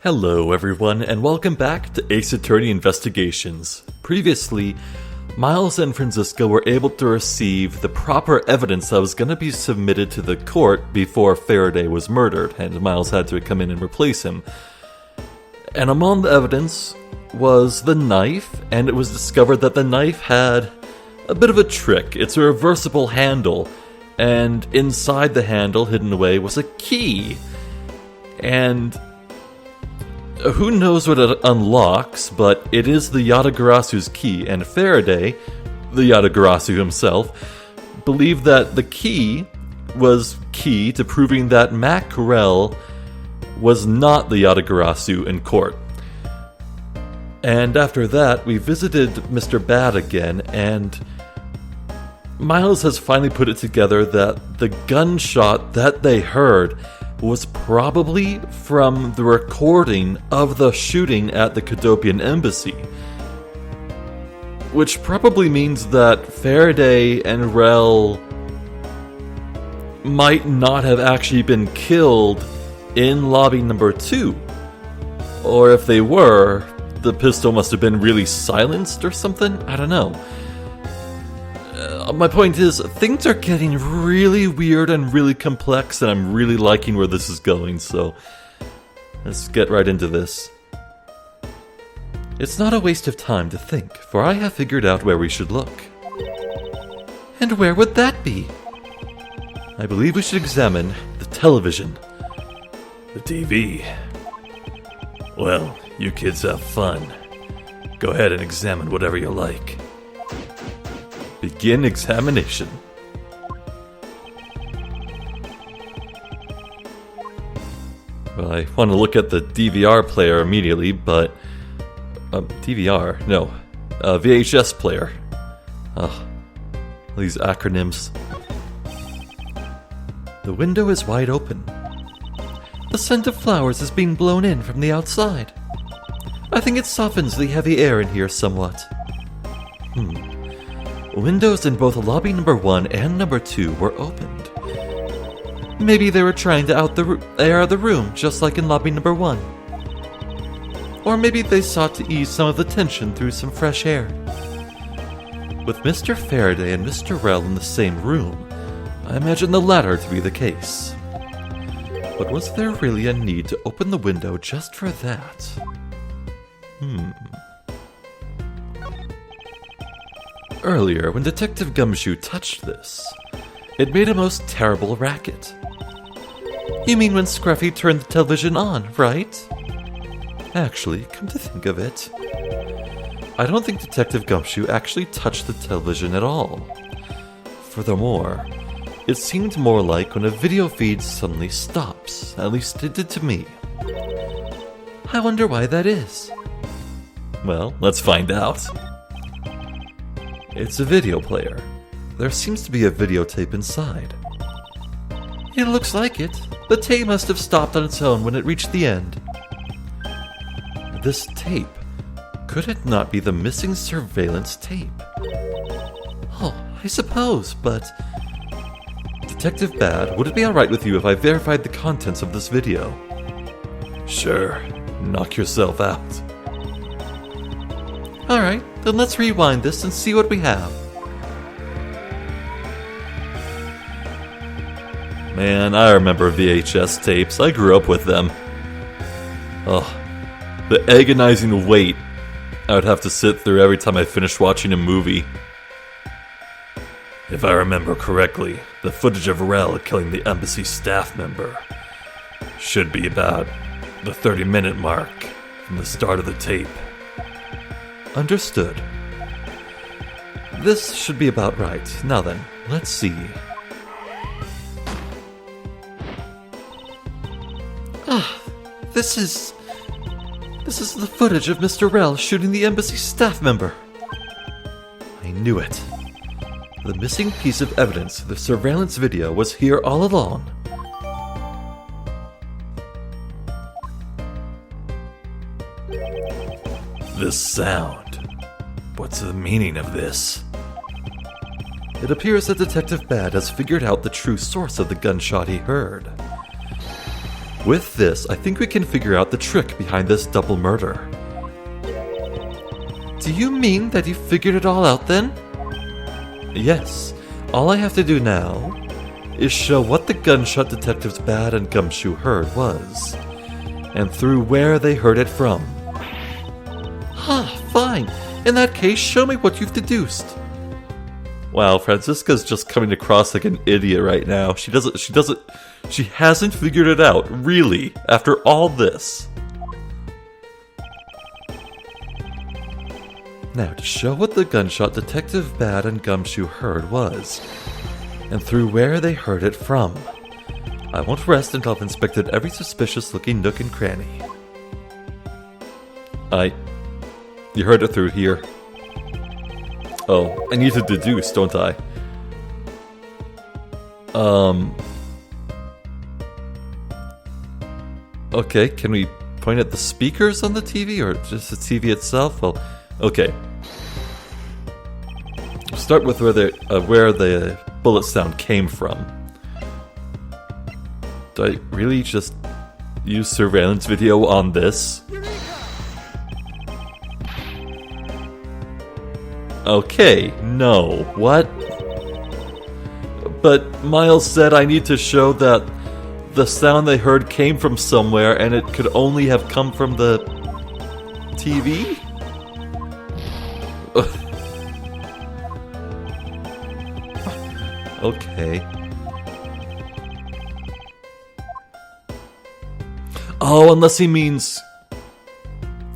Hello everyone, and welcome back to Ace Attorney Investigations. Previously, Miles and Francisco were able to receive the proper evidence that was going to be submitted to the court before Faraday was murdered, and Miles had to come in and replace him. And among the evidence was the knife, and it was discovered that the knife had a bit of a trick. It's a reversible handle, and inside the handle, hidden away, was a key. And who knows what it unlocks, but it is the Yatagarasu's key, and Faraday, the Yatagarasu himself, believed that the key was key to proving that Mackerel was not the Yatagarasu in court. And after that, we visited Mr. Bad again, and Miles has finally put it together that the gunshot that they heard was probably from the recording of the shooting at the Cadopian embassy. Which probably means that Faraday and Rel might not have actually been killed in lobby number 2. Or if they were, the pistol must have been really silenced or something? I don't know. My point is, things are getting really weird and really complex, and I'm really liking where this is going, so let's get right into this. It's not a waste of time to think, for I have figured out where we should look. And where would that be? I believe we should examine the television. The TV. Well, you kids have fun. Go ahead and examine whatever you like. Begin examination. Well, I want to look at the DVR player immediately, but... DVR? No. VHS player. Ugh. These acronyms. The window is wide open. The scent of flowers is being blown in from the outside. I think it softens the heavy air in here somewhat. Windows in both lobby number 1 and number 2 were opened. Maybe they were trying to air the room, just like in lobby number 1. Or maybe they sought to ease some of the tension through some fresh air. With Mr. Faraday and Mr. Rel in the same room, I imagine the latter to be the case. But was there really a need to open the window just for that? Earlier, when Detective Gumshoe touched this, it made a most terrible racket. You mean when Scruffy turned the television on, right? Actually, come to think of it, I don't think Detective Gumshoe actually touched the television at all. Furthermore, it seemed more like when a video feed suddenly stops, at least it did to me. I wonder why that is. Well, let's find out. It's a video player. There seems to be a videotape inside. It looks like it. The tape must have stopped on its own when it reached the end. This tape, could it not be the missing surveillance tape? Oh, I suppose, but... Detective Bad, would it be alright with you if I verified the contents of this video? Sure, knock yourself out. Alright, then let's rewind this and see what we have. Man, I remember VHS tapes. I grew up with them. Ugh. The agonizing wait I would have to sit through every time I finished watching a movie. If I remember correctly, the footage of Rel killing the embassy staff member should be about the 30-minute mark from the start of the tape. Understood. This should be about right. Now then, let's see. This is the footage of Mr. Rel shooting the embassy staff member. I knew it. The missing piece of evidence, the surveillance video, was here all along. This sound. What's the meaning of this? It appears that Detective Bad has figured out the true source of the gunshot he heard. With this, I think we can figure out the trick behind this double murder. Do you mean that you figured it all out then? Yes. All I have to do now is show what the gunshot detectives Bad and Gumshoe heard was, and through where they heard it from. Fine. In that case, show me what you've deduced. Wow, Franziska's just coming across like an idiot right now. She hasn't figured it out, really, after all this. Now, to show what the gunshot Detective Bad and Gumshoe heard was, and through where they heard it from. I won't rest until I've inspected every suspicious-looking nook and cranny. You heard it through here. Oh, I need to deduce, don't I? Okay, can we point at the speakers on the TV, or just the TV itself? Well, okay. We'll start with where the bullet sound came from. Do I really just use surveillance video on this? Okay, no. What? But Miles said I need to show that the sound they heard came from somewhere and it could only have come from the TV? Okay. Oh, unless he means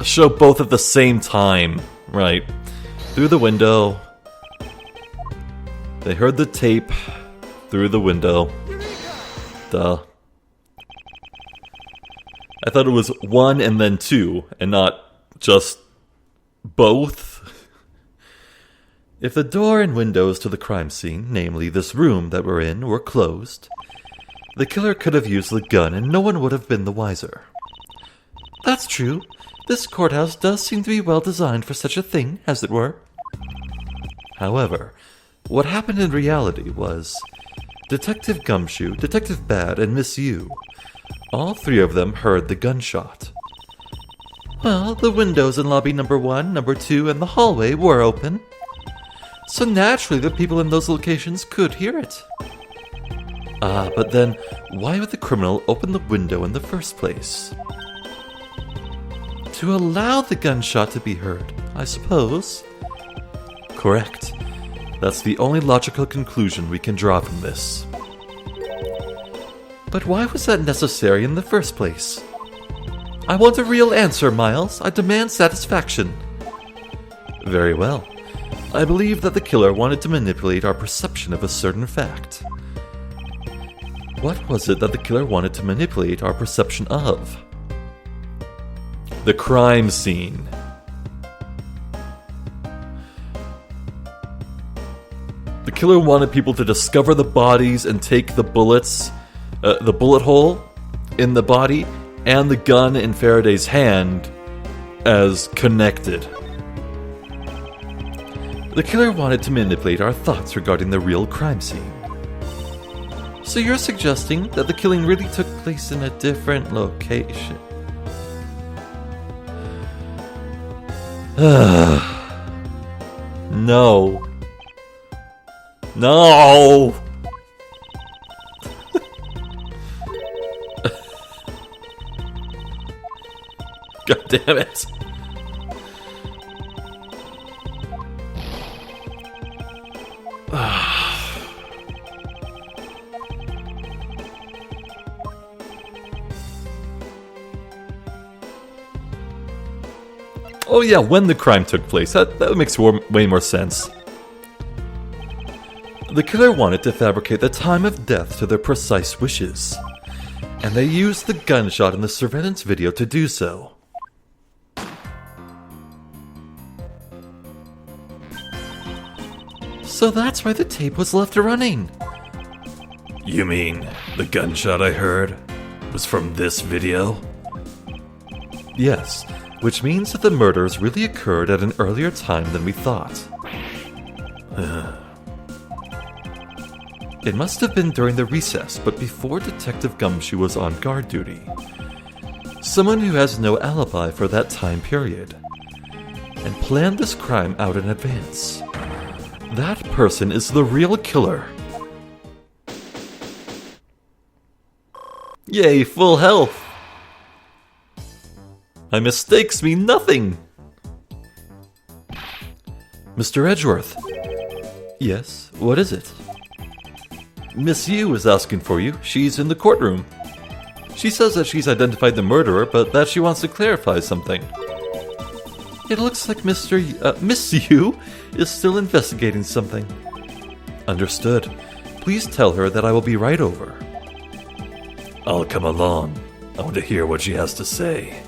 show both at the same time. Right. Through the window. They heard the tape through the window. Duh. I thought it was one and then two, and not just both. If the door and windows to the crime scene, namely this room that we're in, were closed, the killer could have used the gun and no one would have been the wiser. That's true. This courthouse does seem to be well designed for such a thing, as it were. However, what happened in reality was Detective Gumshoe, Detective Bad, and Miss Yew, all three of them heard the gunshot. Well, the windows in lobby number 1, number 2, and the hallway were open. So naturally the people in those locations could hear it. But then, why would the criminal open the window in the first place? To allow the gunshot to be heard, I suppose. Correct. That's the only logical conclusion we can draw from this. But why was that necessary in the first place? I want a real answer, Miles. I demand satisfaction. Very well. I believe that the killer wanted to manipulate our perception of a certain fact. What was it that the killer wanted to manipulate our perception of? The crime scene. The killer wanted people to discover the bodies and take the bullets, the bullet hole in the body, and the gun in Faraday's hand as connected. The killer wanted to manipulate our thoughts regarding the real crime scene. So you're suggesting that the killing really took place in a different location? No. No! God damn it. Oh yeah, when the crime took place. That makes way more sense. The killer wanted to fabricate the time of death to their precise wishes, and they used the gunshot in the surveillance video to do so. So that's why the tape was left running. You mean the gunshot I heard was from this video? Yes, which means that the murders really occurred at an earlier time than we thought. It must have been during the recess, but before Detective Gumshoe was on guard duty. Someone who has no alibi for that time period, and planned this crime out in advance. That person is the real killer. Yay, full health! My mistakes mean nothing! Mr. Edgeworth. Yes, what is it? Miss Yew'll is asking for you. She's in the courtroom. She says that she's identified the murderer, but that she wants to clarify something. It looks like Miss Yew'll is still investigating something. Understood. Please tell her that I will be right over. I'll come along. I want to hear what she has to say.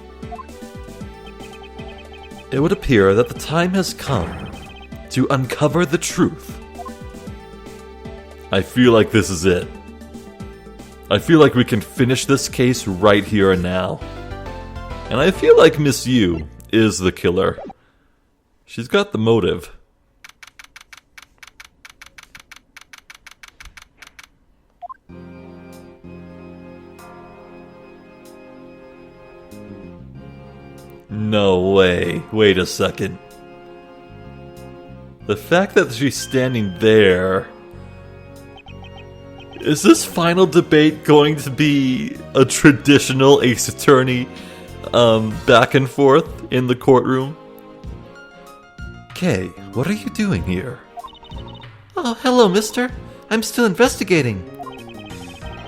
It would appear that the time has come to uncover the truth. I feel like this is it. I feel like we can finish this case right here and now. And I feel like Miss Yew'll is the killer. She's got the motive. No way. Wait a second. The fact that she's standing there... Is this final debate going to be a traditional Ace Attorney back and forth in the courtroom? Kay, what are you doing here? Oh, hello, mister. I'm still investigating.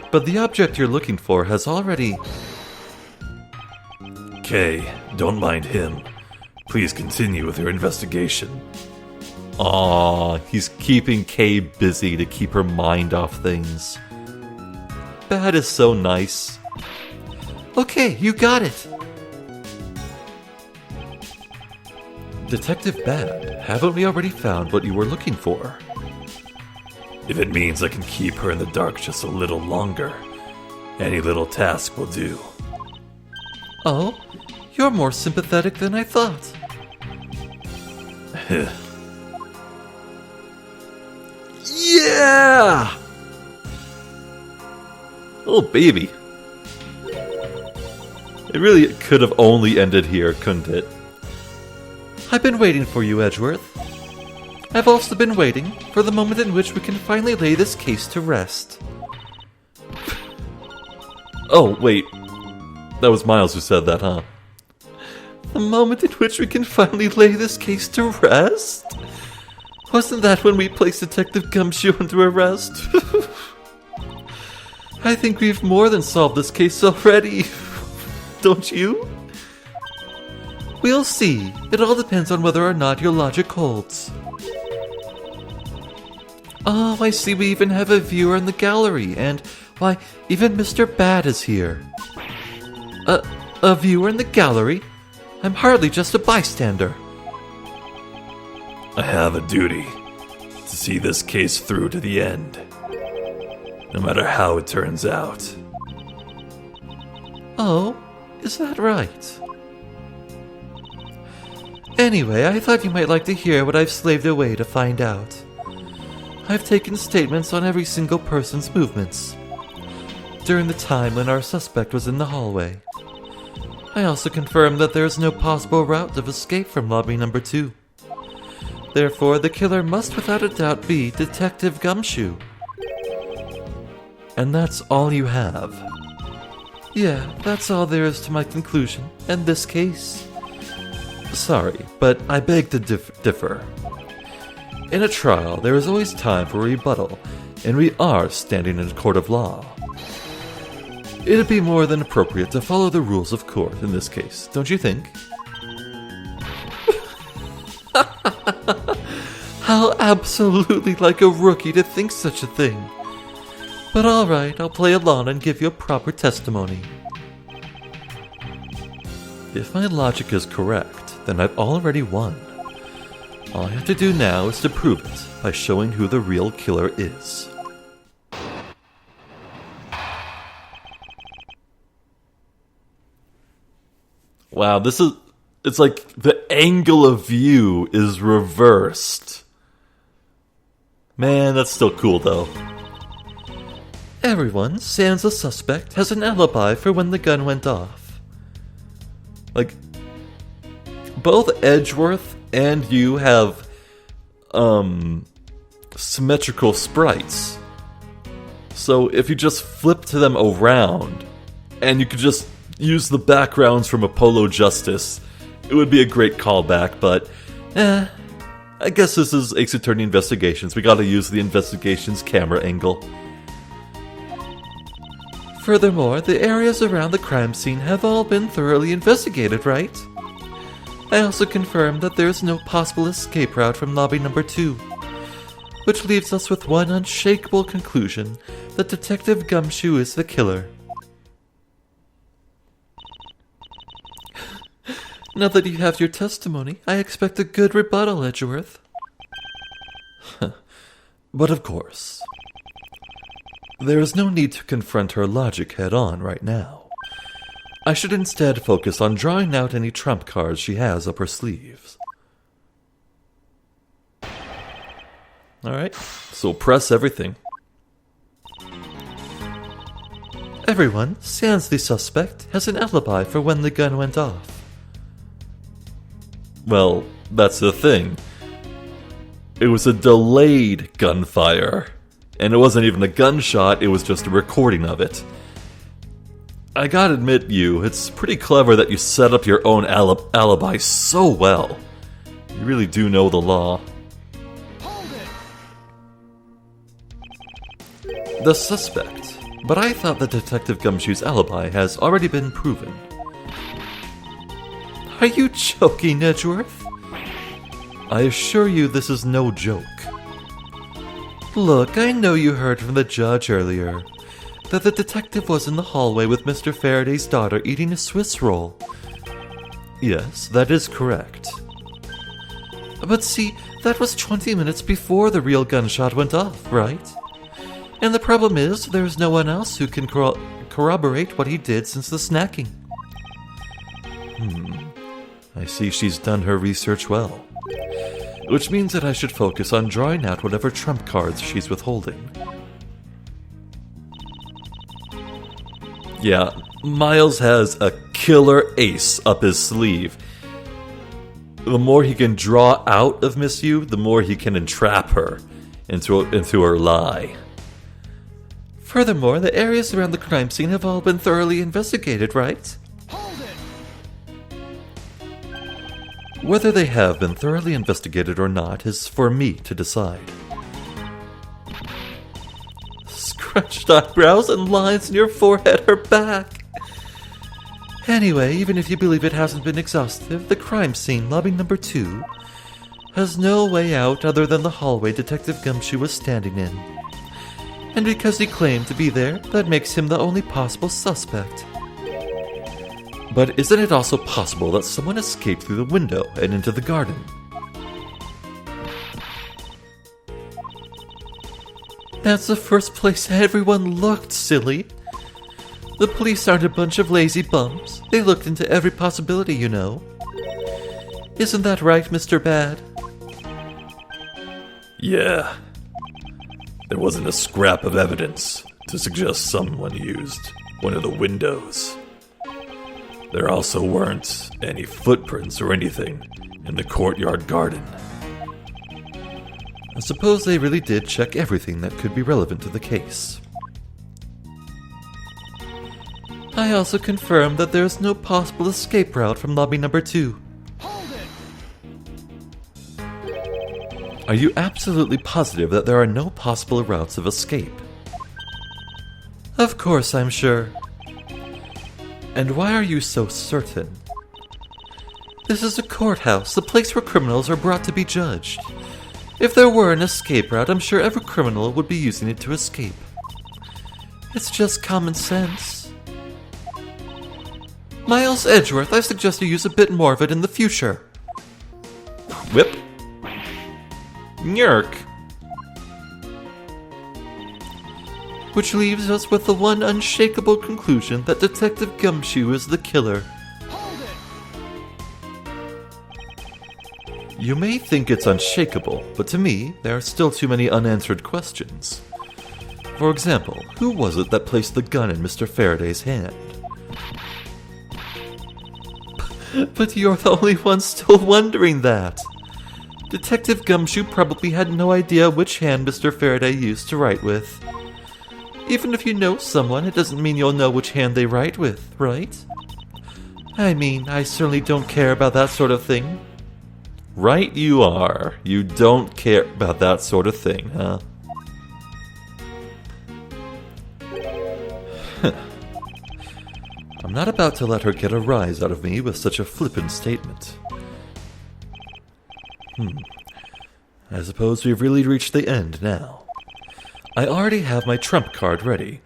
But the object you're looking for has already... Kay, don't mind him. Please continue with your investigation. Aw, he's keeping Kay busy to keep her mind off things. Bad is so nice. Okay, you got it. Detective Bad, haven't we already found what you were looking for? If it means I can keep her in the dark just a little longer, any little task will do. Oh, you're more sympathetic than I thought. Yeah! Oh, baby. It really could have only ended here, couldn't it? I've been waiting for you, Edgeworth. I've also been waiting for the moment in which we can finally lay this case to rest. Oh, wait. That was Miles who said that, huh? The moment in which we can finally lay this case to rest? Wasn't that when we placed Detective Gumshoe under arrest? I think we've more than solved this case already. Don't you? We'll see. It all depends on whether or not your logic holds. Oh, I see we even have a viewer in the gallery, and, why, even Mr. Bad is here. A viewer in the gallery? I'm hardly just a bystander. I have a duty to see this case through to the end, no matter how it turns out. Oh, is that right? Anyway, I thought you might like to hear what I've slaved away to find out. I've taken statements on every single person's movements during the time when our suspect was in the hallway. I also confirmed that there is no possible route of escape from lobby number 2. Therefore, the killer must without a doubt be Detective Gumshoe. And that's all you have? Yeah, that's all there is to my conclusion, and this case. Sorry, but I beg to differ. In a trial, there is always time for rebuttal, and we are standing in a court of law. It'd be more than appropriate to follow the rules of court in this case, don't you think? How absolutely like a rookie to think such a thing. But alright, I'll play along and give you a proper testimony. If my logic is correct, then I've already won. All I have to do now is to prove it by showing who the real killer is. Wow, it's like the angle of view is reversed. Man, that's still cool though. Everyone, sans the suspect, has an alibi for when the gun went off. Like, both Edgeworth and you have, symmetrical sprites. So if you just flip to them around, and you could just use the backgrounds from Apollo Justice, it would be a great callback, but, I guess this is Ace Attorney Investigations. We gotta use the investigations camera angle. Furthermore, the areas around the crime scene have all been thoroughly investigated, right? I also confirmed that there is no possible escape route from lobby number 2, which leaves us with one unshakable conclusion, that Detective Gumshoe is the killer. Now that you have your testimony, I expect a good rebuttal, Edgeworth. But of course, there is no need to confront her logic head-on right now. I should instead focus on drawing out any trump cards she has up her sleeves. Alright, so press everything. Everyone, sans the suspect, has an alibi for when the gun went off. Well, that's the thing. It was a delayed gunfire. And it wasn't even a gunshot, it was just a recording of it. I gotta admit, it's pretty clever that you set up your own alibi so well. You really do know the law. The suspect. But I thought that Detective Gumshoe's alibi has already been proven. Are you joking, Edgeworth? I assure you this is no joke. Look, I know you heard from the judge earlier that the detective was in the hallway with Mr. Faraday's daughter eating a Swiss roll. Yes, that is correct. But see, that was 20 minutes before the real gunshot went off, right? And the problem is, there's no one else who can corroborate what he did since the snacking. I see she's done her research well. Which means that I should focus on drawing out whatever trump cards she's withholding. Yeah, Miles has a killer ace up his sleeve. The more he can draw out of Miss Yew, the more he can entrap her into her lie. Furthermore, the areas around the crime scene have all been thoroughly investigated, right? Whether they have been thoroughly investigated or not is for me to decide. Scratched eyebrows and lines in your forehead are back. Anyway, even if you believe it hasn't been exhaustive, the crime scene, lobby number 2, has no way out other than the hallway Detective Gumshoe was standing in. And because he claimed to be there, that makes him the only possible suspect. But isn't it also possible that someone escaped through the window and into the garden? That's the first place everyone looked, silly. The police aren't a bunch of lazy bums. They looked into every possibility, you know. Isn't that right, Mr. Bad? Yeah. There wasn't a scrap of evidence to suggest someone used one of the windows. There also weren't any footprints or anything in the courtyard garden. I suppose they really did check everything that could be relevant to the case. I also confirmed that there is no possible escape route from lobby number 2. Are you absolutely positive that there are no possible routes of escape? Of course, I'm sure. And why are you so certain? This is a courthouse, the place where criminals are brought to be judged. If there were an escape route, I'm sure every criminal would be using it to escape. It's just common sense. Miles Edgeworth, I suggest you use a bit more of it in the future. Whip. Nyerk. Which leaves us with the one unshakable conclusion that Detective Gumshoe is the killer. You may think it's unshakable, but to me, there are still too many unanswered questions. For example, who was it that placed the gun in Mr. Faraday's hand? But you're the only one still wondering that. Detective Gumshoe probably had no idea which hand Mr. Faraday used to write with. Even if you know someone, it doesn't mean you'll know which hand they write with, right? I mean, I certainly don't care about that sort of thing. Right you are. You don't care about that sort of thing, huh? I'm not about to let her get a rise out of me with such a flippant statement. I suppose we've really reached the end now. I already have my trump card ready.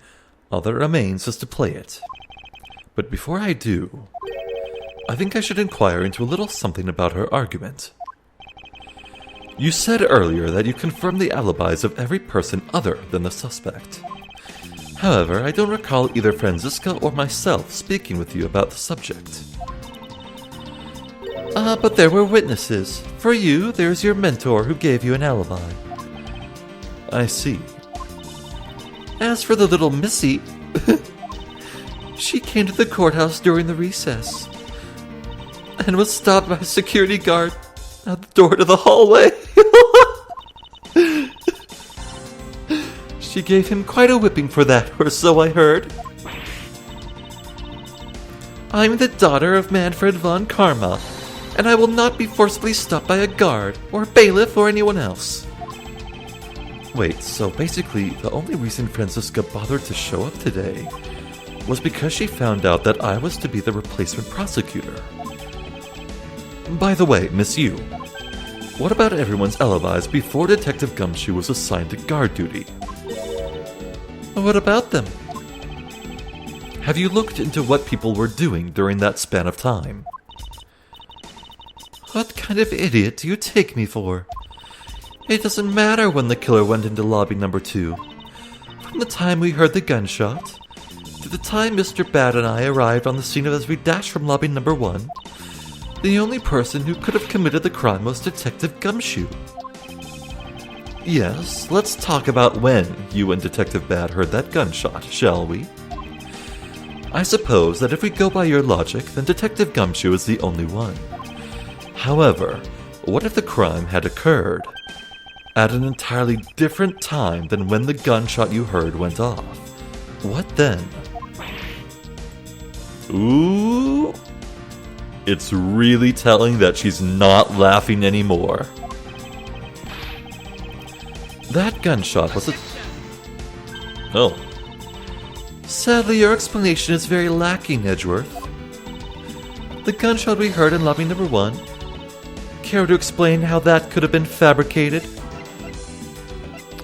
All that remains is to play it. But before I do, I think I should inquire into a little something about her argument. You said earlier that you confirmed the alibis of every person other than the suspect. However, I don't recall either Franziska or myself speaking with you about the subject. But there were witnesses. For you, there's your mentor who gave you an alibi. I see. As for the little Missy, she came to the courthouse during the recess and was stopped by a security guard at the door to the hallway. She gave him quite a whipping for that, or so I heard. I'm the daughter of Manfred von Karma, and I will not be forcibly stopped by a guard, or bailiff, or anyone else. Wait, so basically, the only reason Franziska bothered to show up today was because she found out that I was to be the replacement prosecutor. By the way, Miss Yu, what about everyone's alibis before Detective Gumshoe was assigned to guard duty? What about them? Have you looked into what people were doing during that span of time? What kind of idiot do you take me for? It doesn't matter when the killer went into lobby number 2. From the time we heard the gunshot, to the time Mr. Bad and I arrived on the scene as we dashed from lobby number 1, the only person who could have committed the crime was Detective Gumshoe. Yes, let's talk about when you and Detective Bad heard that gunshot, shall we? I suppose that if we go by your logic, then Detective Gumshoe is the only one. However, what if the crime had occurred at an entirely different time than when the gunshot you heard went off? What then? Ooh, it's really telling that she's not laughing anymore. That gunshot was a... Oh. Sadly, your explanation is very lacking, Edgeworth. The gunshot we heard in lobby number 1. Care to explain how that could have been fabricated?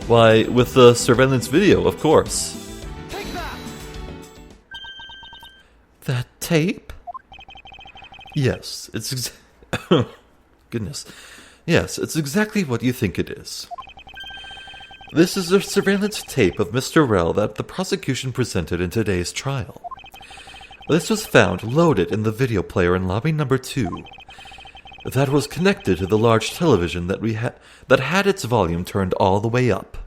Why, with the surveillance video, of course. Take that! That tape? Yes, it's goodness. Yes, it's exactly what you think it is. This is a surveillance tape of Mr. Rell that the prosecution presented in today's trial. This was found loaded in the video player in lobby number 2. That was connected to the large television that had its volume turned all the way up.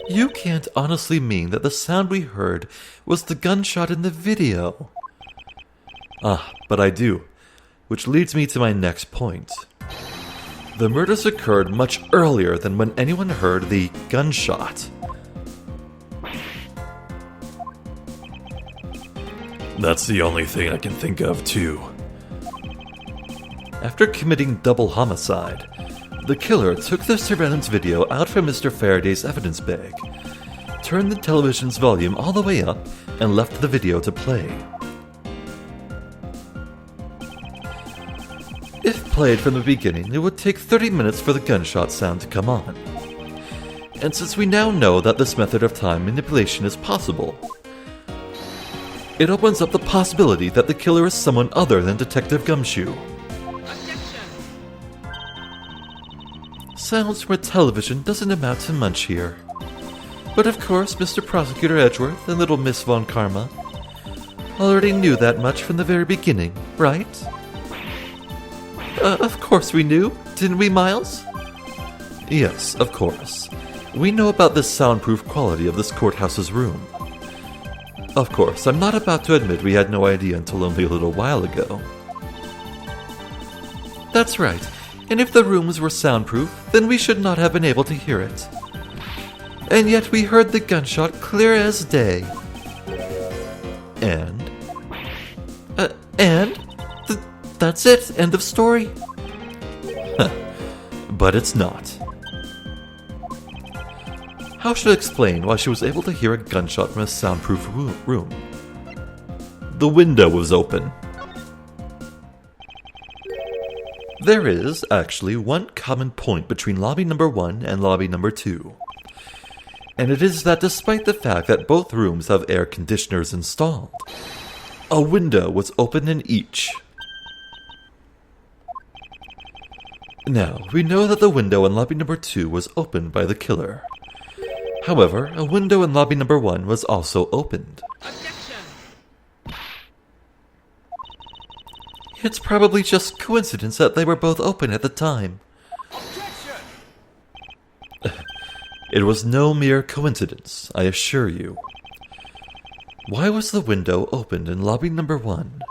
You can't honestly mean that the sound we heard was the gunshot in the video. But I do, which leads me to my next point. The murders occurred much earlier than when anyone heard the gunshot. That's the only thing I can think of, too. After committing double homicide, the killer took the surveillance video out from Mr. Faraday's evidence bag, turned the television's volume all the way up, and left the video to play. If played from the beginning, it would take 30 minutes for the gunshot sound to come on. And since we now know that this method of time manipulation is possible, it opens up the possibility that the killer is someone other than Detective Gumshoe. Sounds from a television doesn't amount to much here. But of course, Mr. Prosecutor Edgeworth and little Miss Von Karma already knew that much from the very beginning, right? Of course we knew, didn't we, Miles? Yes, of course. we know about the soundproof quality of this courthouse's room. Of course, I'm not about to admit we had no idea until only a little while ago. That's right, and if the rooms were soundproof, then we should not have been able to hear it. And yet we heard the gunshot clear as day. And? That's it, end of story. But it's not. How should I explain why she was able to hear a gunshot from a soundproof room? The window was open. There is, actually, one common point between lobby number 1 and lobby number 2. And it is that despite the fact that both rooms have air conditioners installed, a window was open in each. Now, we know that the window in lobby number 2 was opened by the killer. However, a window in lobby number 1 was also opened. Objection! It's probably just coincidence that they were both open at the time. Objection! It was no mere coincidence, I assure you. Why was the window opened in lobby number 1?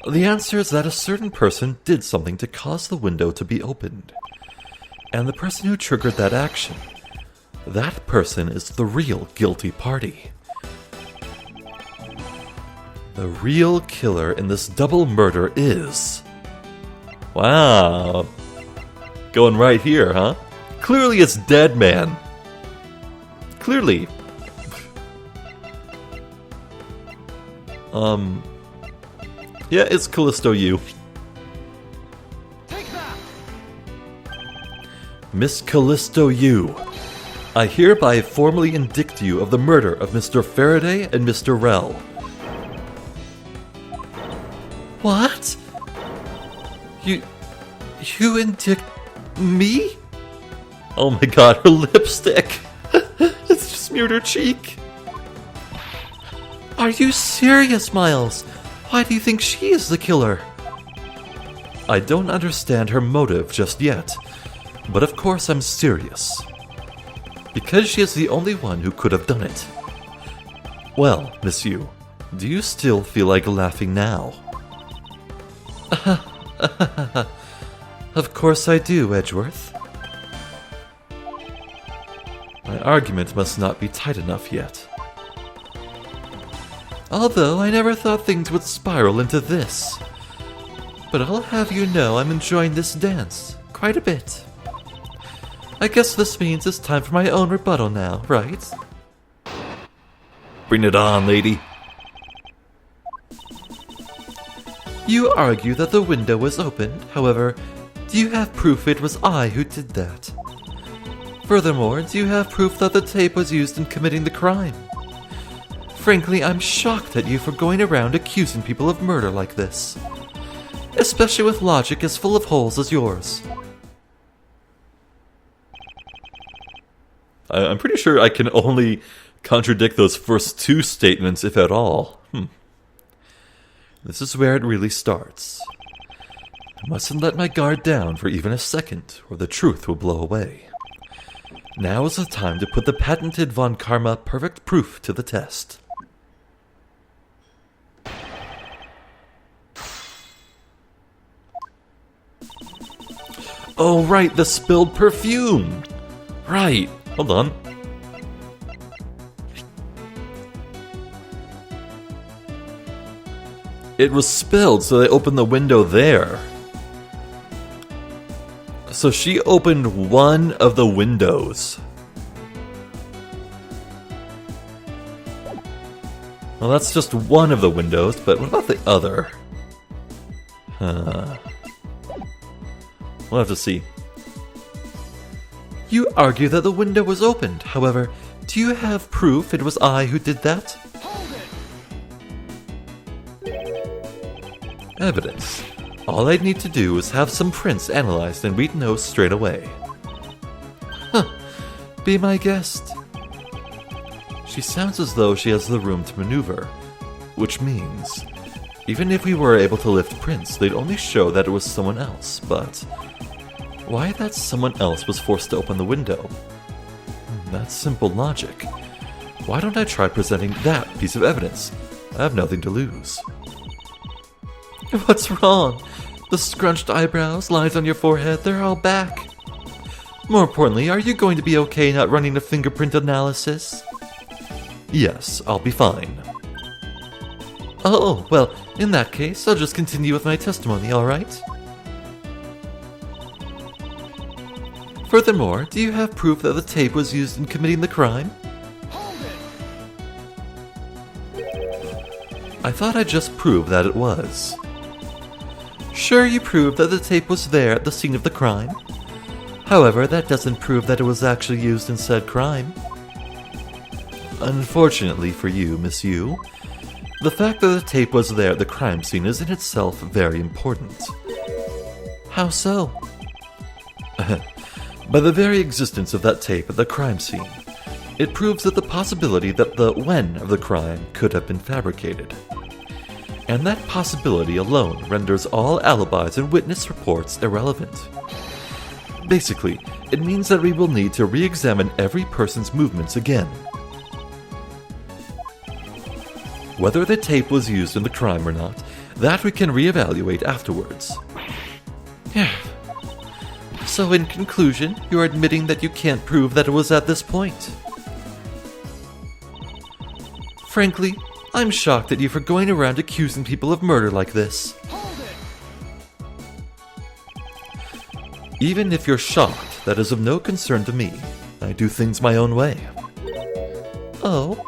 The answer is that a certain person did something to cause the window to be opened. And the person who triggered that action, that person is the real guilty party. The real killer in this double murder is... Wow. Going right here, huh? Clearly it's Dead Man. Clearly. Yeah, it's Callisto Yew'll. Take that! Miss Callisto Yew'll, I hereby formally indict you of the murder of Mr. Faraday and Mr. Rell. What? You indict me? Oh my god, her lipstick! It's just smeared her cheek. Are you serious, Miles? Why do you think she is the killer? I don't understand her motive just yet, but of course I'm serious. Because she is the only one who could have done it. Well, Miss Yew'll, do you still feel like laughing now? Of course I do, Edgeworth. My argument must not be tight enough yet. Although I never thought things would spiral into this. But I'll have you know I'm enjoying this dance quite a bit. I guess this means it's time for my own rebuttal now, right? Bring it on, lady. You argue that the window was opened, however, do you have proof it was I who did that? Furthermore, do you have proof that the tape was used in committing the crime? Frankly, I'm shocked at you for going around accusing people of murder like this. Especially with logic as full of holes as yours. I'm pretty sure I can only contradict those first two statements, if at all. This is where it really starts. I mustn't let my guard down for even a second, or the truth will blow away. Now is the time to put the patented Von Karma perfect proof to the test. Oh, right, the spilled perfume! Right, hold on. It was spilled, so they opened the window there. So she opened one of the windows. Well, that's just one of the windows, but what about the other? We'll have to see. You argue that the window was opened. However, do you have proof it was I who did that? Hold it! Evidence. All I'd need to do is have some prints analyzed and we'd know straight away. Huh. Be my guest. She sounds as though she has the room to maneuver, which means, even if we were able to lift prints, they'd only show that it was someone else, but why that someone else was forced to open the window? That's simple logic. Why don't I try presenting that piece of evidence? I have nothing to lose. What's wrong? The scrunched eyebrows, lines on your forehead, they're all back. More importantly, are you going to be okay not running a fingerprint analysis? Yes, I'll be fine. Oh, well, in that case, I'll just continue with my testimony, alright? Furthermore, do you have proof that the tape was used in committing the crime? Hold it! I thought I just proved that it was. Sure, you proved that the tape was there at the scene of the crime. However, that doesn't prove that it was actually used in said crime. Unfortunately for you, Miss Yew'll, the fact that the tape was there at the crime scene is in itself very important. How so? By the very existence of that tape at the crime scene, it proves that the possibility that the when of the crime could have been fabricated. And that possibility alone renders all alibis and witness reports irrelevant. Basically, it means that we will need to re-examine every person's movements again. Whether the tape was used in the crime or not, that we can re-evaluate afterwards. So in conclusion, you're admitting that you can't prove that it was at this point. Frankly, I'm shocked at you for going around accusing people of murder like this. Hold it! Even if you're shocked, that is of no concern to me. I do things my own way. Oh?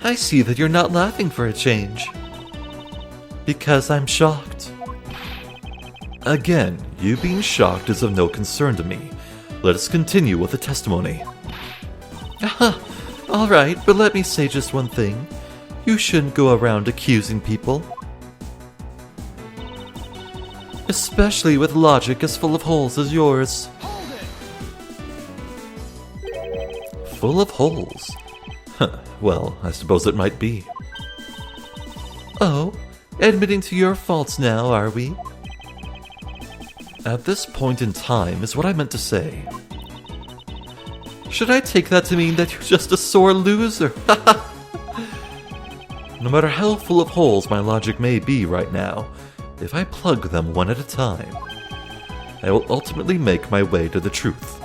I see that you're not laughing for a change. Because I'm shocked. Again, you being shocked is of no concern to me. Let us continue with the testimony. Alright, but let me say just one thing. You shouldn't go around accusing people. Especially with logic as full of holes as yours. Hold it! Full of holes? Well, I suppose it might be. Oh, admitting to your faults now, are we? At this point in time is what I meant to say. Should I take that to mean that you're just a sore loser? No matter how full of holes my logic may be right now, if I plug them one at a time, I will ultimately make my way to the truth.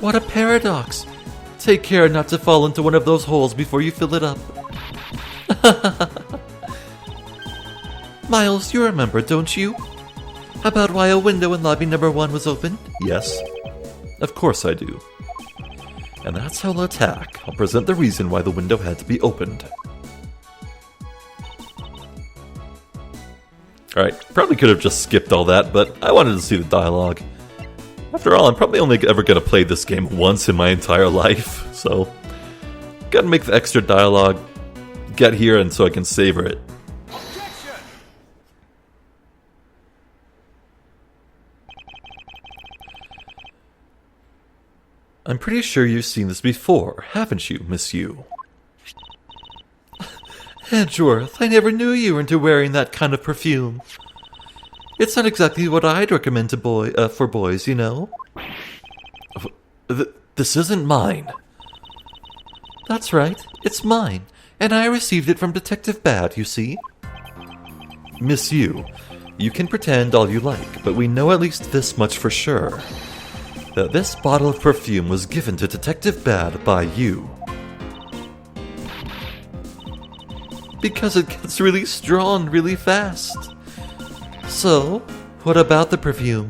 What a paradox! Take care not to fall into one of those holes before you fill it up. Miles, you remember, don't you? About why a window in lobby number 1 was open? Yes. Of course I do. And that's how I'll attack. I'll present the reason why the window had to be opened. Alright, probably could have just skipped all that, but I wanted to see the dialogue. After all, I'm probably only ever going to play this game once in my entire life, so gotta make the extra dialogue get here and so I can savor it. Objection! I'm pretty sure you've seen this before, haven't you, Miss Yew'll? Edgeworth, I never knew you were into wearing that kind of perfume. It's not exactly what I'd recommend to for boys, you know. This isn't mine. That's right, it's mine, and I received it from Detective Bad, you see. Miss Yew'll, you can pretend all you like, but we know at least this much for sure. That this bottle of perfume was given to Detective Bad by you. Because it gets really strong really fast. So, what about the perfume?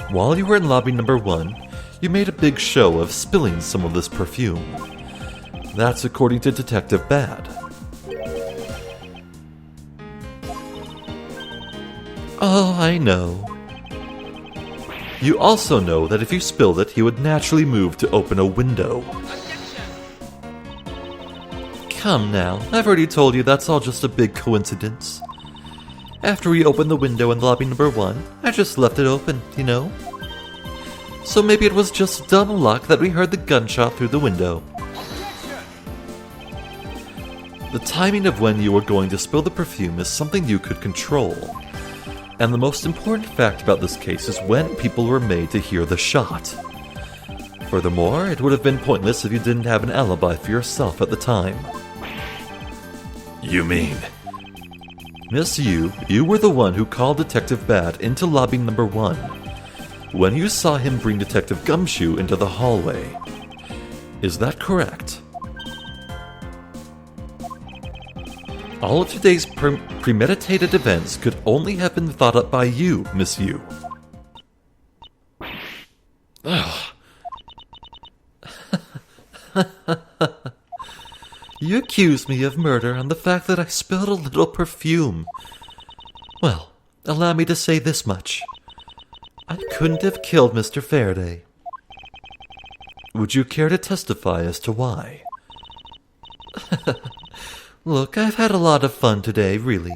While you were in lobby number 1, you made a big show of spilling some of this perfume. That's according to Detective Bad. Oh, I know. You also know that if you spilled it, he would naturally move to open a window. Objection! Come now, I've already told you that's all just a big coincidence. After we opened the window in lobby number 1, I just left it open, you know? So maybe it was just dumb luck that we heard the gunshot through the window. Objection! The timing of when you were going to spill the perfume is something you could control. And the most important fact about this case is when people were made to hear the shot. Furthermore, it would have been pointless if you didn't have an alibi for yourself at the time. You mean? Miss Yu, you were the one who called Detective Bad into lobby number 1, when you saw him bring Detective Gumshoe into the hallway. Is that correct? All of today's premeditated events could only have been thought up by you, Miss Yu. You accuse me of murder on the fact that I spilled a little perfume. Well, allow me to say this much. I couldn't have killed Mr. Faraday. Would you care to testify as to why? Look, I've had a lot of fun today, really.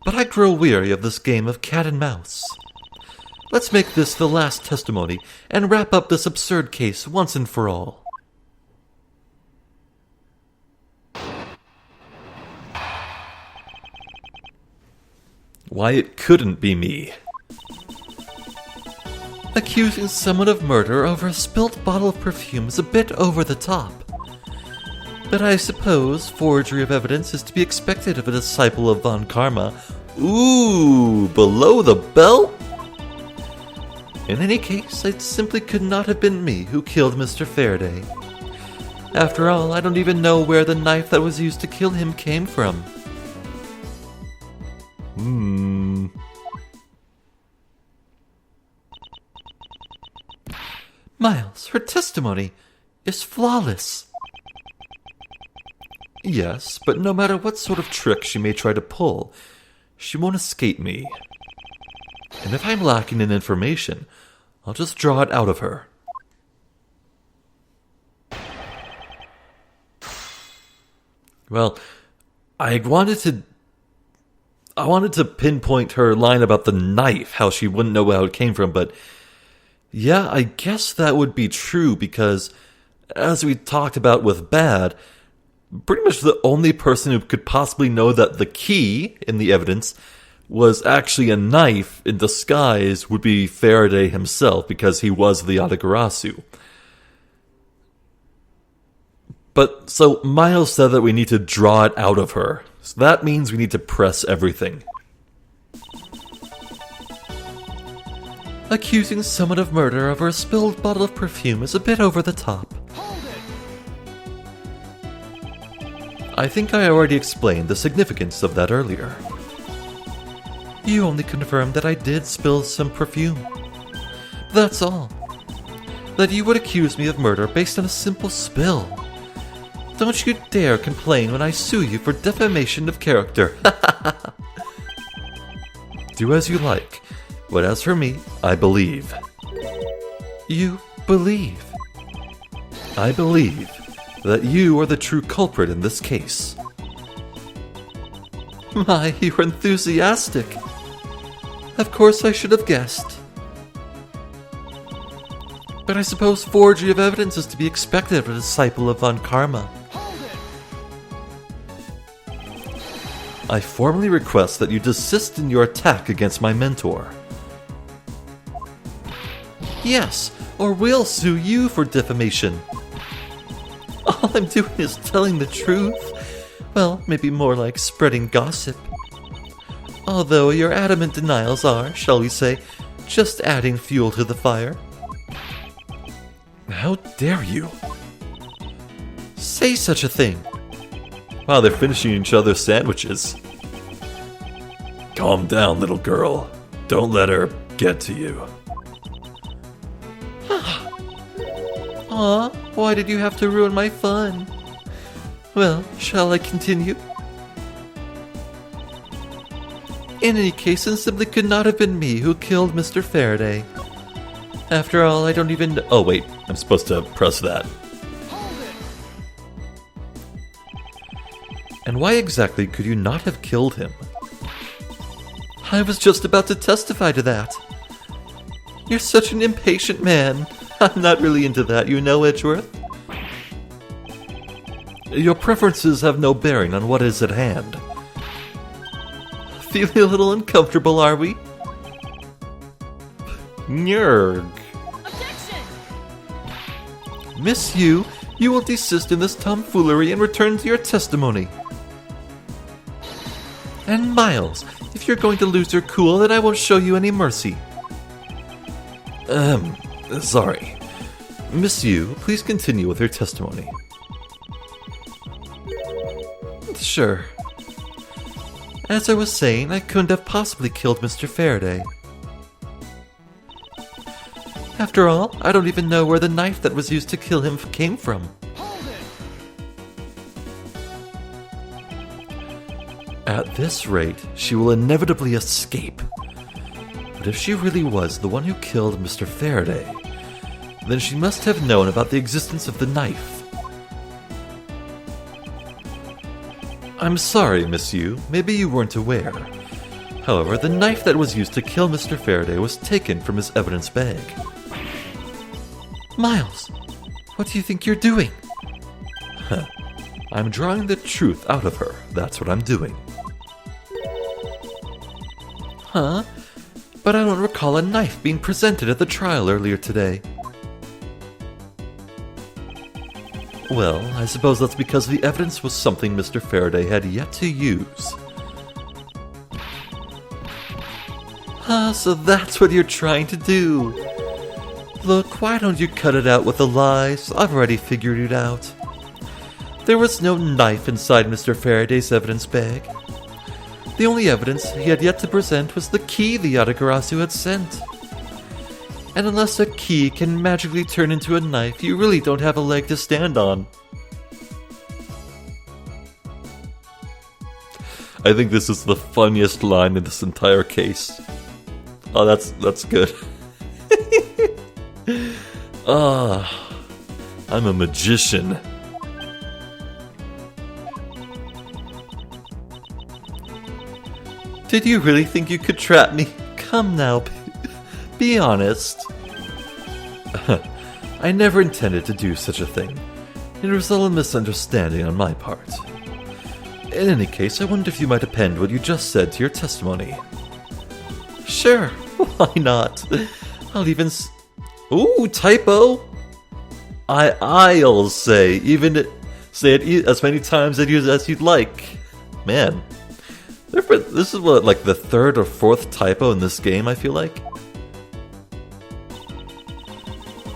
But I grow weary of this game of cat and mouse. Let's make this the last testimony and wrap up this absurd case once and for all. Why, it couldn't be me. Accusing someone of murder over a spilt bottle of perfume is a bit over the top. But I suppose forgery of evidence is to be expected of a disciple of Von Karma. Ooh, below the belt? In any case, it simply could not have been me who killed Mr. Faraday. After all, I don't even know where the knife that was used to kill him came from. Miles, her testimony is flawless. Yes, but no matter what sort of trick she may try to pull, she won't escape me. And if I'm lacking in information, I'll just draw it out of her. Well, I wanted to pinpoint her line about the knife, how she wouldn't know how it came from, but yeah, I guess that would be true because, as we talked about with Bad, pretty much the only person who could possibly know that the key in the evidence was actually a knife in disguise would be Faraday himself, because he was the Adagarasu. But, so Miles said that we need to draw it out of her. So that means we need to press everything. Accusing someone of murder over a spilled bottle of perfume is a bit over the top. Hold it! I think I already explained the significance of that earlier. You only confirmed that I did spill some perfume. That's all. That you would accuse me of murder based on a simple spill. Don't you dare complain when I sue you for defamation of character. Do as you like. But as for me, I believe. You believe? I believe that you are the true culprit in this case. My, you're enthusiastic. Of course I should have guessed. But I suppose forgery of evidence is to be expected of a disciple of Von Karma. Hold it! I formally request that you desist in your attack against my mentor. Yes, or we'll sue you for defamation. All I'm doing is telling the truth. Well, maybe more like spreading gossip. Although your adamant denials are, shall we say, just adding fuel to the fire. How dare you? Say such a thing. Wow, they're finishing each other's sandwiches. Calm down, little girl. Don't let her get to you. Aw, why did you have to ruin my fun? Well, shall I continue? In any case, it simply could not have been me who killed Mr. Faraday. After all, I don't even... Oh wait, I'm supposed to press that. Hold it! And why exactly could you not have killed him? I was just about to testify to that. You're such an impatient man. I'm not really into that, you know, Edgeworth. Your preferences have no bearing on what is at hand. Feeling a little uncomfortable, are we? Nyurg. Objection! Miss Yu, you will desist in this tomfoolery and return to your testimony. And Miles, if you're going to lose your cool, then I won't show you any mercy. Sorry. Miss Yu, please continue with your testimony. Sure. As I was saying, I couldn't have possibly killed Mr. Faraday. After all, I don't even know where the knife that was used to kill him came from. Hold it! At this rate, she will inevitably escape. But if she really was the one who killed Mr. Faraday, then she must have known about the existence of the knife. I'm sorry, Miss Yu, maybe you weren't aware. However, the knife that was used to kill Mr. Faraday was taken from his evidence bag. Miles, what do you think you're doing? I'm drawing the truth out of her, that's what I'm doing. Huh? But I don't recall a knife being presented at the trial earlier today. Well, I suppose that's because the evidence was something Mr. Faraday had yet to use. So that's what you're trying to do. Look, why don't you cut it out with the lies? I've already figured it out. There was no knife inside Mr. Faraday's evidence bag. The only evidence he had yet to present was the key the Yatagarasu had sent. And unless a key can magically turn into a knife, you really don't have a leg to stand on. I think this is the funniest line in this entire case. Oh, that's good. I'm a magician. Did you really think you could trap me? Come now, be honest. I never intended to do such a thing. It was all a misunderstanding on my part. In any case, I wonder if you might append what you just said to your testimony. Sure, why not? I'll even Ooh, typo! I'll say it as many times as you'd like. Man, this is what, like the third or fourth typo in this game, I feel like.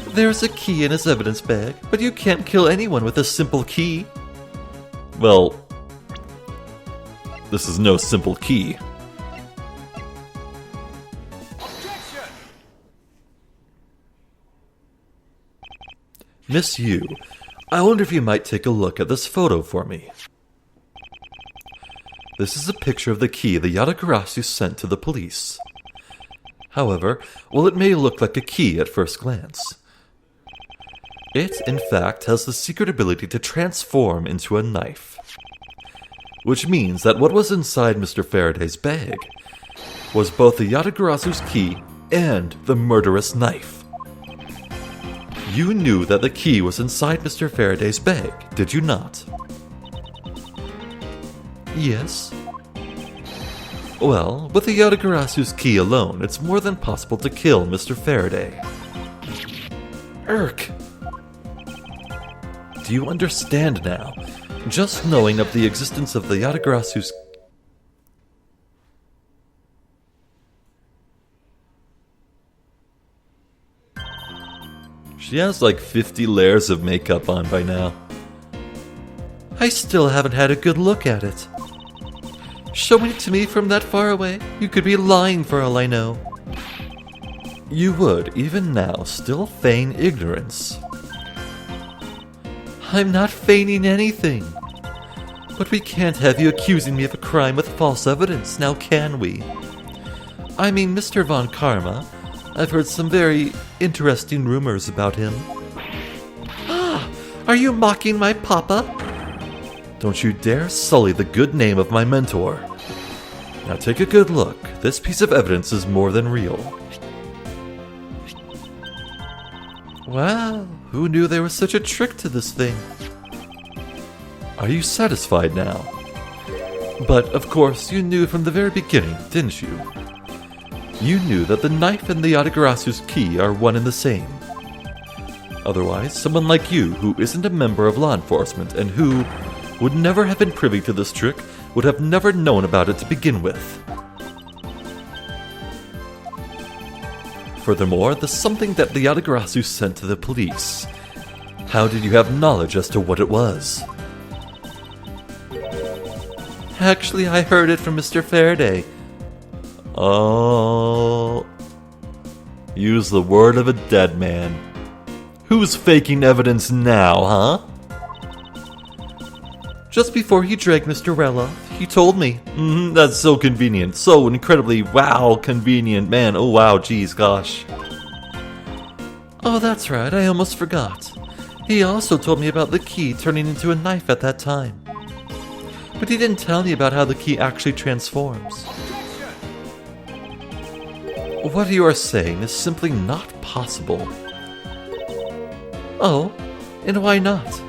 There's a key in his evidence bag, but you can't kill anyone with a simple key. Well, this is no simple key. Objection! Miss Yu, I wonder if you might take a look at this photo for me. This is a picture of the key the Yatagarasu sent to the police. However, while it may look like a key at first glance, it, in fact, has the secret ability to transform into a knife. Which means that what was inside Mr. Faraday's bag was both the Yatagarasu's key and the murderous knife. You knew that the key was inside Mr. Faraday's bag, did you not? Yes. Well, with the Yatagarasu's key alone, it's more than possible to kill Mr. Faraday. Irk! Do you understand now? Just knowing of the existence of the Yatagarasu's... She has like 50 layers of makeup on by now. I still haven't had a good look at it. Showing it to me from that far away, you could be lying for all I know. You would, even now, still feign ignorance. I'm not feigning anything. But we can't have you accusing me of a crime with false evidence, now can we? I mean, Mr. Von Karma, I've heard some very interesting rumors about him. Are you mocking my papa? Don't you dare sully the good name of my mentor. Now take a good look. This piece of evidence is more than real. Wow, who knew there was such a trick to this thing? Are you satisfied now? But, of course, you knew from the very beginning, didn't you? you knew that the knife and the Yatagarasu's key are one and the same. Otherwise, someone like you, who isn't a member of law enforcement and who would never have been privy to this trick, would have never known about it to begin with. Furthermore, the something that the Yatagarasu sent to the police. How did you have knowledge as to what it was? Actually, I heard it from Mr. Faraday. Oh. Use the word of a dead man. Who's faking evidence now, huh? Just before he dragged Mr. Rell off, he told me. That's so convenient. So incredibly, wow, convenient. Man, oh wow, geez, gosh. Oh, that's right, I almost forgot. He also told me about the key turning into a knife at that time. But he didn't tell me about how the key actually transforms. What you are saying is simply not possible. Oh, and why not?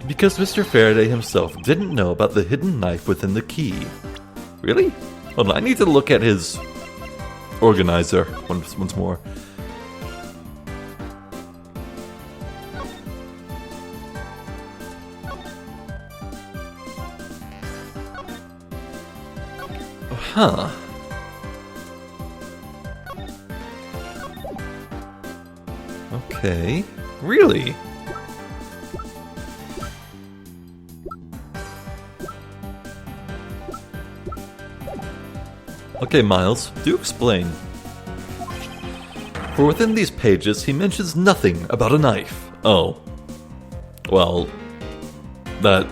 Because Mr. Faraday himself didn't know about the hidden knife within the key. Really? Hold on, I need to look at his organizer once more. Huh. Okay. Really? Okay, Miles, do explain. For within these pages, he mentions nothing about a knife. Oh. Well, that,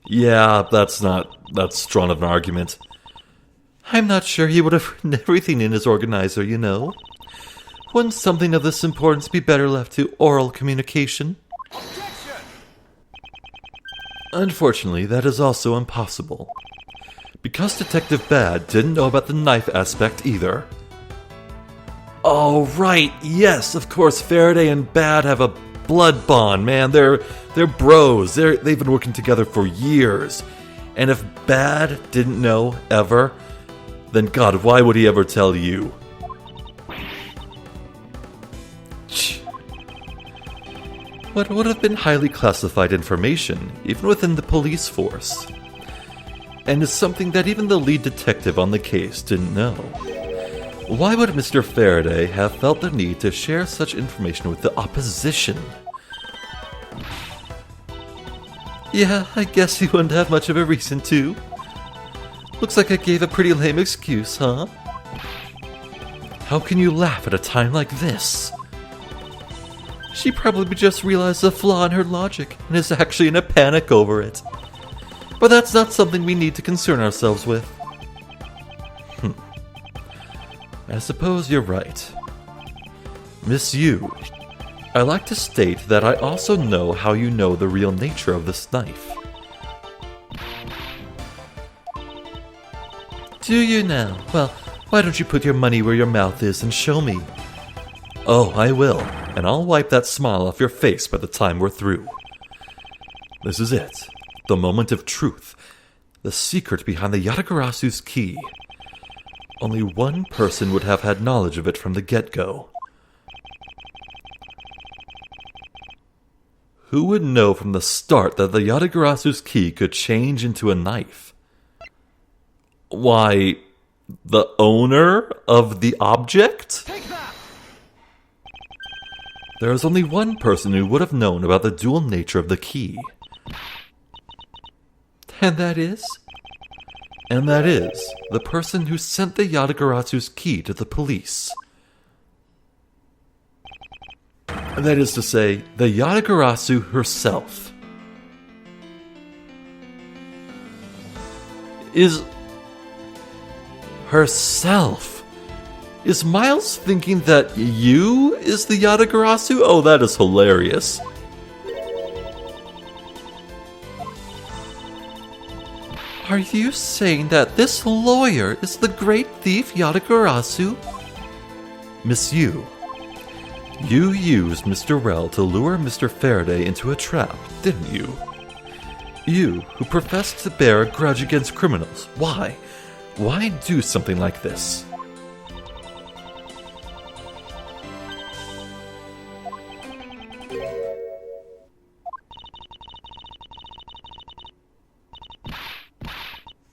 Yeah, that's strong of an argument. I'm not sure he would have written everything in his organizer, you know. Wouldn't something of this importance be better left to oral communication? Unfortunately, that is also impossible. Because Detective Bad didn't know about the knife aspect either. Oh, right, yes, of course, Faraday and Bad have a blood bond, man. They're bros. They've been working together for years. And if Bad didn't know ever, then God, why would he ever tell you? What would have been highly classified information, even within the police force. And is something that even the lead detective on the case didn't know. Why would Mr. Faraday have felt the need to share such information with the opposition? Yeah, I guess he wouldn't have much of a reason to. Looks like I gave a pretty lame excuse, huh? How can you laugh at a time like this? She probably just realized a flaw in her logic and is actually in a panic over it. But that's not something we need to concern ourselves with. I suppose you're right. Miss Yu, I like to state that I also know how you know the real nature of this knife. Do you now? Well, why don't you put your money where your mouth is and show me? Oh, I will, and I'll wipe that smile off your face by the time we're through. This is it, the moment of truth, the secret behind the Yatagarasu's key. Only one person would have had knowledge of it from the get-go. Who would know from the start that the Yatagarasu's key could change into a knife? Why, the owner of the object? There is only one person who would have known about the dual nature of the key. And that is? And that is the person who sent the Yatagarasu's key to the police. That is to say, the Yatagarasu herself. Is herself? Is Miles thinking that you is the Yatagarasu? Oh, that is hilarious. Are you saying that this lawyer is the great thief Yatagarasu? Miss Yu, you used Mr. Rell to lure Mr. Faraday into a trap, didn't you? You, who profess to bear a grudge against criminals, why? Why do something like this?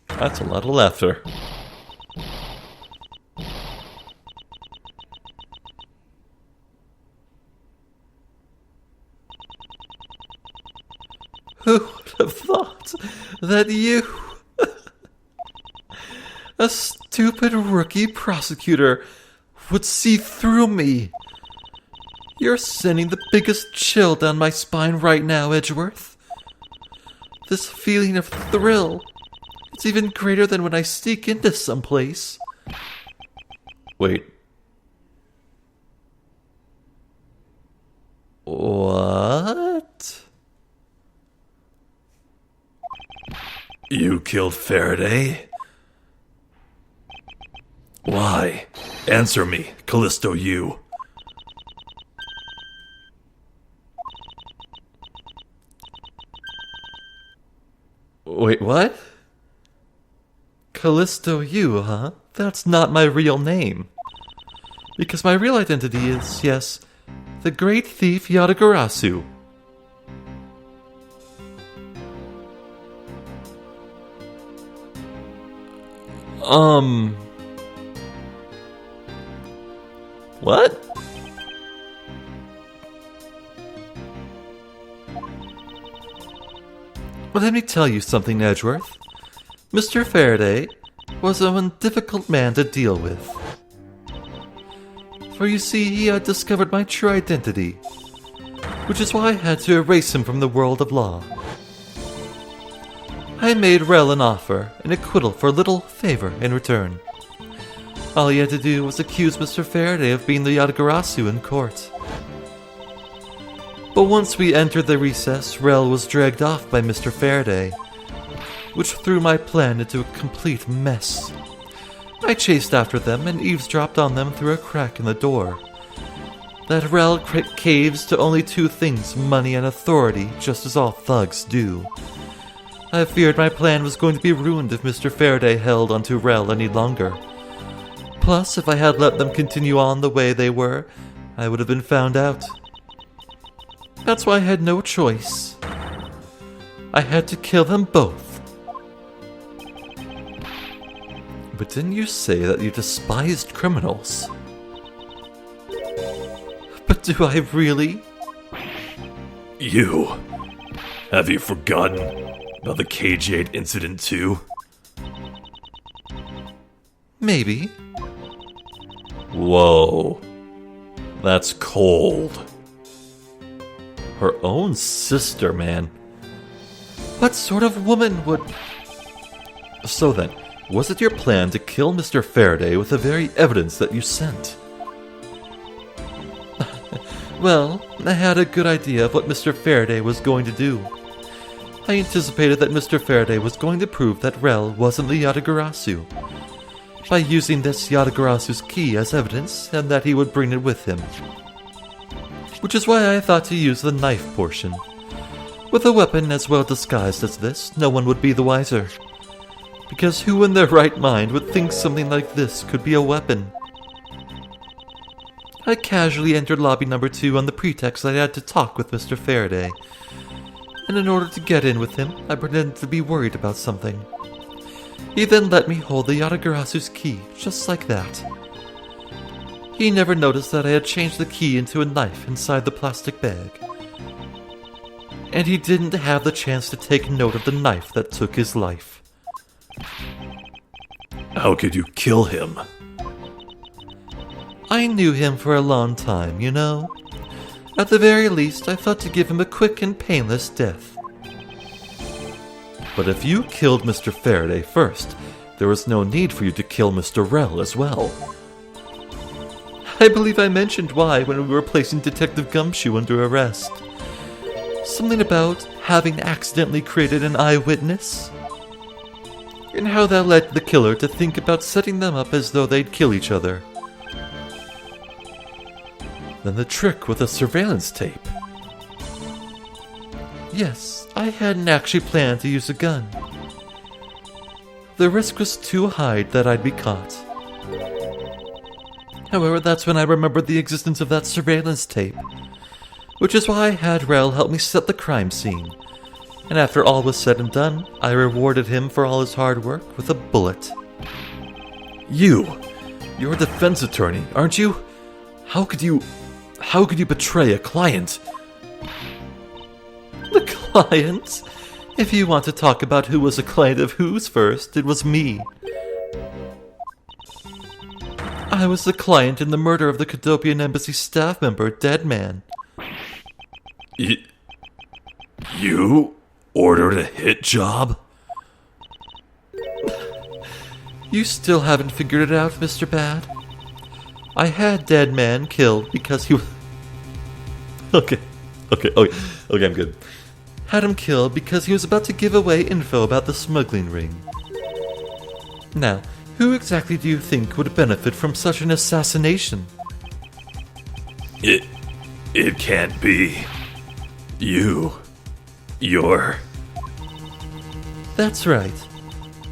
That's a lot of laughter. Who would have thought that you, a stupid rookie prosecutor, would see through me? You're sending the biggest chill down my spine right now, Edgeworth. This feeling of thrill, it's even greater than when I sneak into someplace. Wait. What? You killed Faraday? Why? Answer me, Callisto Yew. Wait, what? Callisto Yew, huh? That's not my real name. Because my real identity is, yes, the great thief Yatagarasu. What? Well, let me tell you something, Edgeworth. Mr. Faraday was a difficult man to deal with. For you see, he had discovered my true identity, which is why I had to erase him from the world of law. I made Rel an offer, an acquittal for a little favor in return. All he had to do was accuse Mr. Faraday of being the Yatagarasu in court. But once we entered the recess, Rel was dragged off by Mr. Faraday, which threw my plan into a complete mess. I chased after them and eavesdropped on them through a crack in the door. That Rel caves to only two things, money and authority, just as all thugs do. I feared my plan was going to be ruined if Mr. Faraday held onto Rel any longer. Plus, if I had let them continue on the way they were, I would have been found out. That's why I had no choice. I had to kill them both. But didn't you say that you despised criminals? But do I really? You. Have you forgotten about the KG8 incident too? Maybe. Whoa. That's cold. Her own sister, man. What sort of woman would... So then, was it your plan to kill Mr. Faraday with the very evidence that you sent? Well, I had a good idea of what Mr. Faraday was going to do. I anticipated that Mr. Faraday was going to prove that Rel wasn't the Yatagarasu, by using this Yatagarasu's key as evidence, and that he would bring it with him. Which is why I thought to use the knife portion. With a weapon as well disguised as this, no one would be the wiser. Because who in their right mind would think something like this could be a weapon? I casually entered lobby number 2 on the pretext that I had to talk with Mr. Faraday. And in order to get in with him, I pretended to be worried about something. He then let me hold the Yatagarasu's key, just like that. He never noticed that I had changed the key into a knife inside the plastic bag. And he didn't have the chance to take note of the knife that took his life. How could you kill him? I knew him for a long time, you know. At the very least, I thought to give him a quick and painless death. But if you killed Mr. Faraday first, there was no need for you to kill Mr. Rel as well. I believe I mentioned why when we were placing Detective Gumshoe under arrest. Something about having accidentally created an eyewitness. And how that led the killer to think about setting them up as though they'd kill each other. Then the trick with the surveillance tape. Yes, I hadn't actually planned to use a gun. The risk was too high that I'd be caught. However, that's when I remembered the existence of that surveillance tape, which is why I had Rel help me set the crime scene. And after all was said and done, I rewarded him for all his hard work with a bullet. You're a defense attorney, aren't you? How could you betray a client? The client? If you want to talk about who was a client of whose first, it was me. I was the client in the murder of the Cadopian Embassy staff member, Deadman. You ordered a hit job? You still haven't figured it out, Mr. Bad? I had Deadman killed because he was... Okay, I'm good. Had him killed because he was about to give away info about the smuggling ring. Now, who exactly do you think would benefit from such an assassination? It can't be. You're... That's right.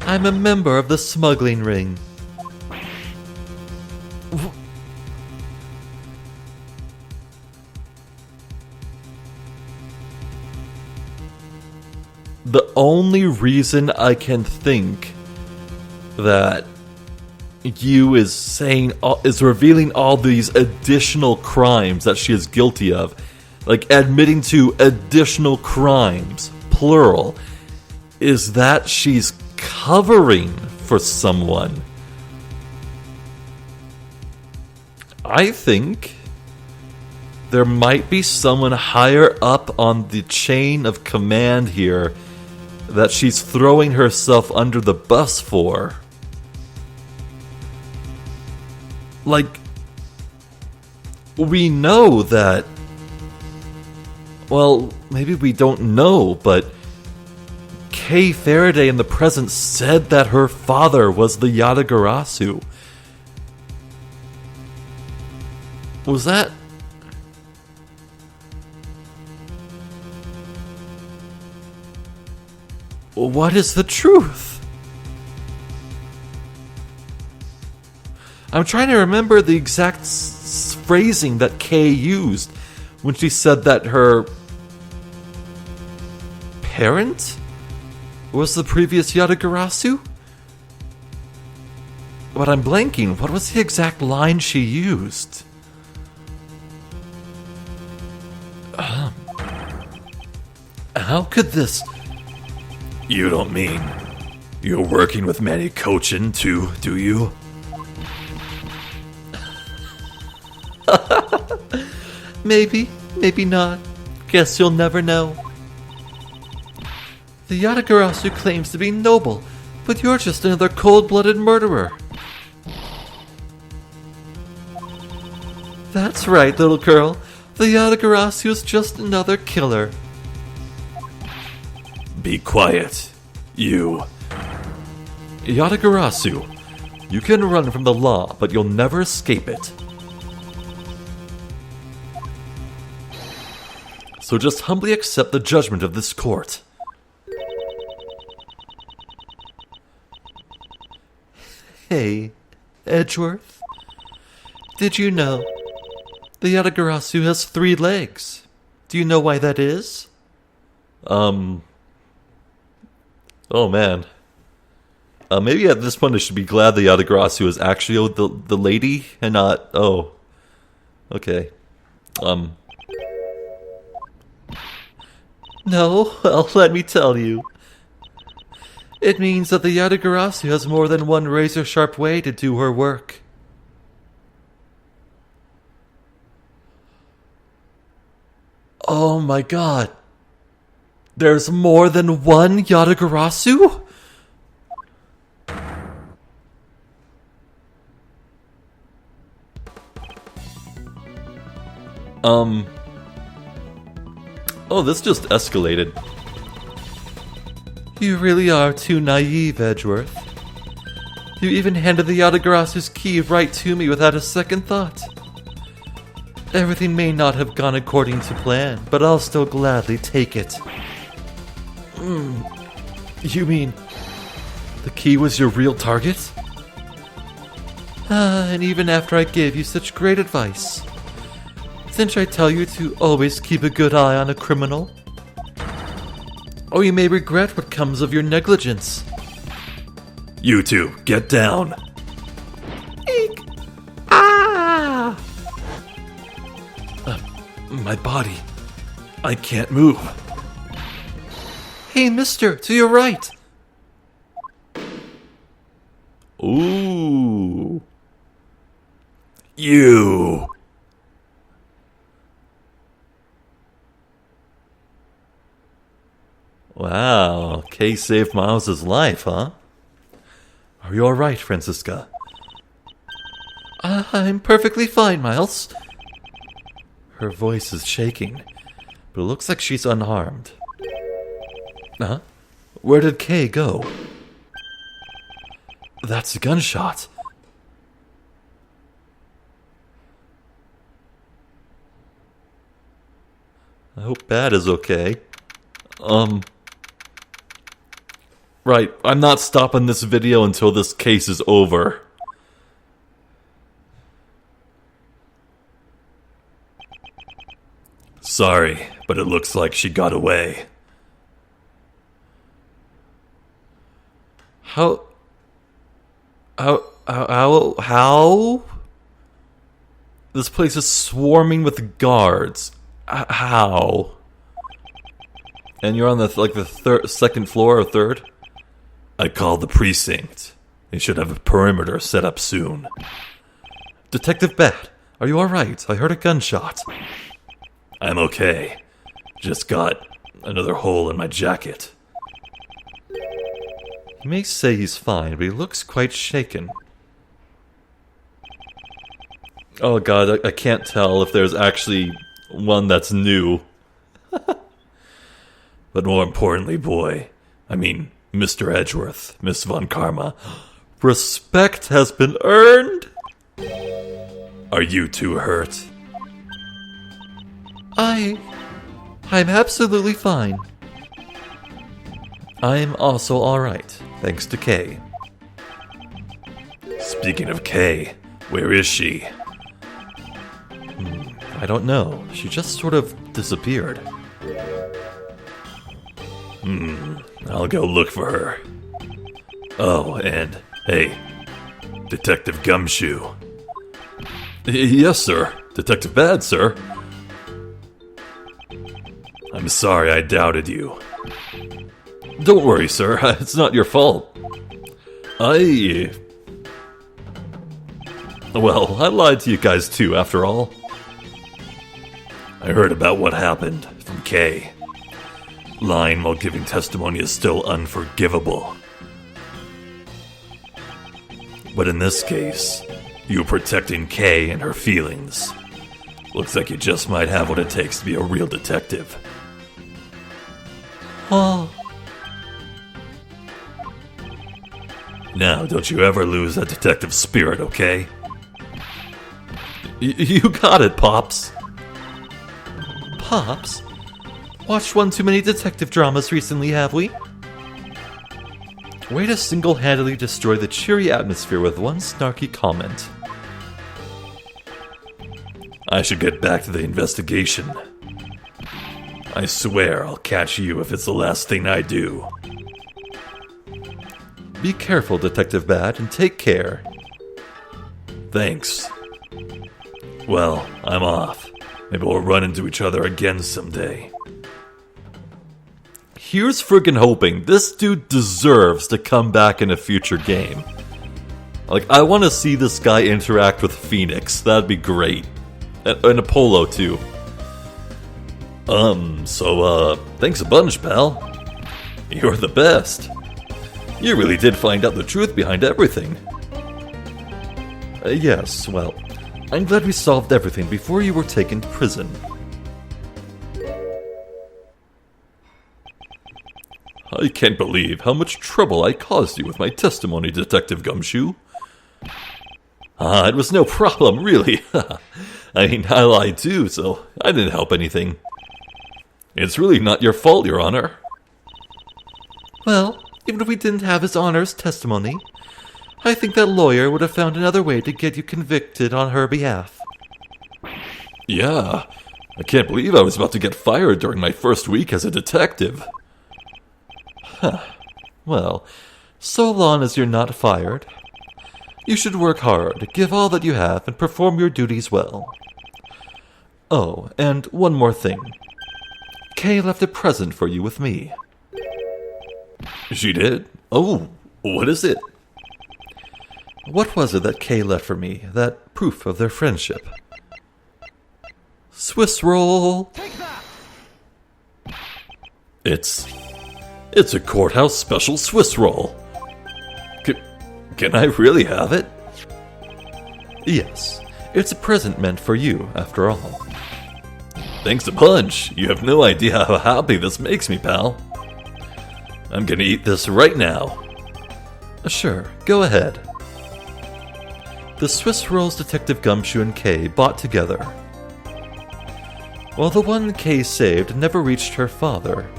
I'm a member of the smuggling ring. The only reason I can think that Yew is revealing all these additional crimes that she is guilty of, like admitting to additional crimes, plural, is that she's covering for someone. I think there might be someone higher up on the chain of command here that she's throwing herself under the bus for. Like, we know that... Well, maybe we don't know, but Kay Faraday in the present said that her father was the Yatagarasu. Was that... What is the truth? I'm trying to remember the exact phrasing that Kay used when she said that her parent was the previous Yatagarasu? But I'm blanking. What was the exact line she used? How could this... You don't mean you're working with Manny Cochin too, do you? Maybe, maybe not. Guess you'll never know. The Yatagarasu claims to be noble, but you're just another cold-blooded murderer. That's right, little girl. The Yatagarasu is just another killer. Be quiet, you. Yatagarasu, you can run from the law, but you'll never escape it. So just humbly accept the judgment of this court. Hey, Edgeworth. Did you know the Yatagarasu has 3 legs? Do you know why that is? Oh man. Maybe at this point I should be glad the Yatagarasu is actually the lady and not... Oh. Okay. No, well, let me tell you. It means that the Yatagarasu has more than one razor-sharp way to do her work. Oh my god. There's more than one Yatagarasu? Oh, this just escalated. You really are too naive, Edgeworth. You even handed the Yatagarasu's key right to me without a second thought. Everything may not have gone according to plan, but I'll still gladly take it. You mean the key was your real target? And even after I gave you such great advice, didn't I tell you to always keep a good eye on a criminal? Or you may regret what comes of your negligence. You two, get down. Eek! Ah! My body. I can't move. Hey, mister, to your right. Ooh. You. Wow, Kay saved Miles' life, huh? Are you alright, Francisca? I'm perfectly fine, Miles. Her voice is shaking, but it looks like she's unharmed. Huh? Where did Kay go? That's a gunshot. I hope Bad is okay. Right, I'm not stopping this video until this case is over. Sorry, but it looks like she got away. How? This place is swarming with guards. How? And you're on the second floor or third? I called the precinct. They should have a perimeter set up soon. Detective Bat, are you alright? I heard a gunshot. I'm okay. Just got another hole in my jacket. He may say he's fine, but he looks quite shaken. Oh god, I can't tell if there's actually one that's new. But more importantly, Mr. Edgeworth, Miss Von Karma, Respect has been earned? are you two hurt? I'm absolutely fine. I'm also alright, thanks to Kay. Speaking of Kay, where is she? I don't know. She just sort of disappeared. I'll go look for her. Oh, and hey, Detective Gumshoe. Yes, sir. Detective Bad, sir. I'm sorry I doubted you. Don't worry, sir. It's not your fault. Well, I lied to you guys too, after all. I heard about what happened from Kay. Lying while giving testimony is still unforgivable. But in this case, you protecting Kay and her feelings. Looks like you just might have what it takes to be a real detective. Oh. Now, don't you ever lose that detective spirit, okay? You got it, Pops. Pops? Watched one too many detective dramas recently, have we? Way to single-handedly destroy the cheery atmosphere with one snarky comment. I should get back to the investigation. I swear I'll catch you if it's the last thing I do. Be careful, Detective Bad, and take care. Thanks. Well, I'm off. Maybe we'll run into each other again someday. Here's friggin' hoping this dude deserves to come back in a future game. Like, I want to see this guy interact with Phoenix. That'd be great. And Apollo, too. Thanks a bunch, pal. You're the best. You really did find out the truth behind everything. Yes, well, I'm glad we solved everything before you were taken to prison. I can't believe how much trouble I caused you with my testimony, Detective Gumshoe. It was no problem, really. I mean, I lied too, so I didn't help anything. It's really not your fault, Your Honor. Well, even if we didn't have his Honor's testimony, I think that lawyer would have found another way to get you convicted on her behalf. Yeah, I can't believe I was about to get fired during my first week as a detective. Well, so long as you're not fired, you should work hard, give all that you have, and perform your duties well. Oh, and one more thing. Kay left a present for you with me. She did? Oh, what is it? What was it that Kay left for me, that proof of their friendship? Swiss roll! Take that! It's a courthouse special Swiss roll. Can I really have it? Yes, it's a present meant for you, after all. Thanks a bunch. You have no idea how happy this makes me, pal. I'm gonna eat this right now. Sure, go ahead. The Swiss rolls Detective Gumshoe and Kay bought together. While the one Kay saved never reached her father,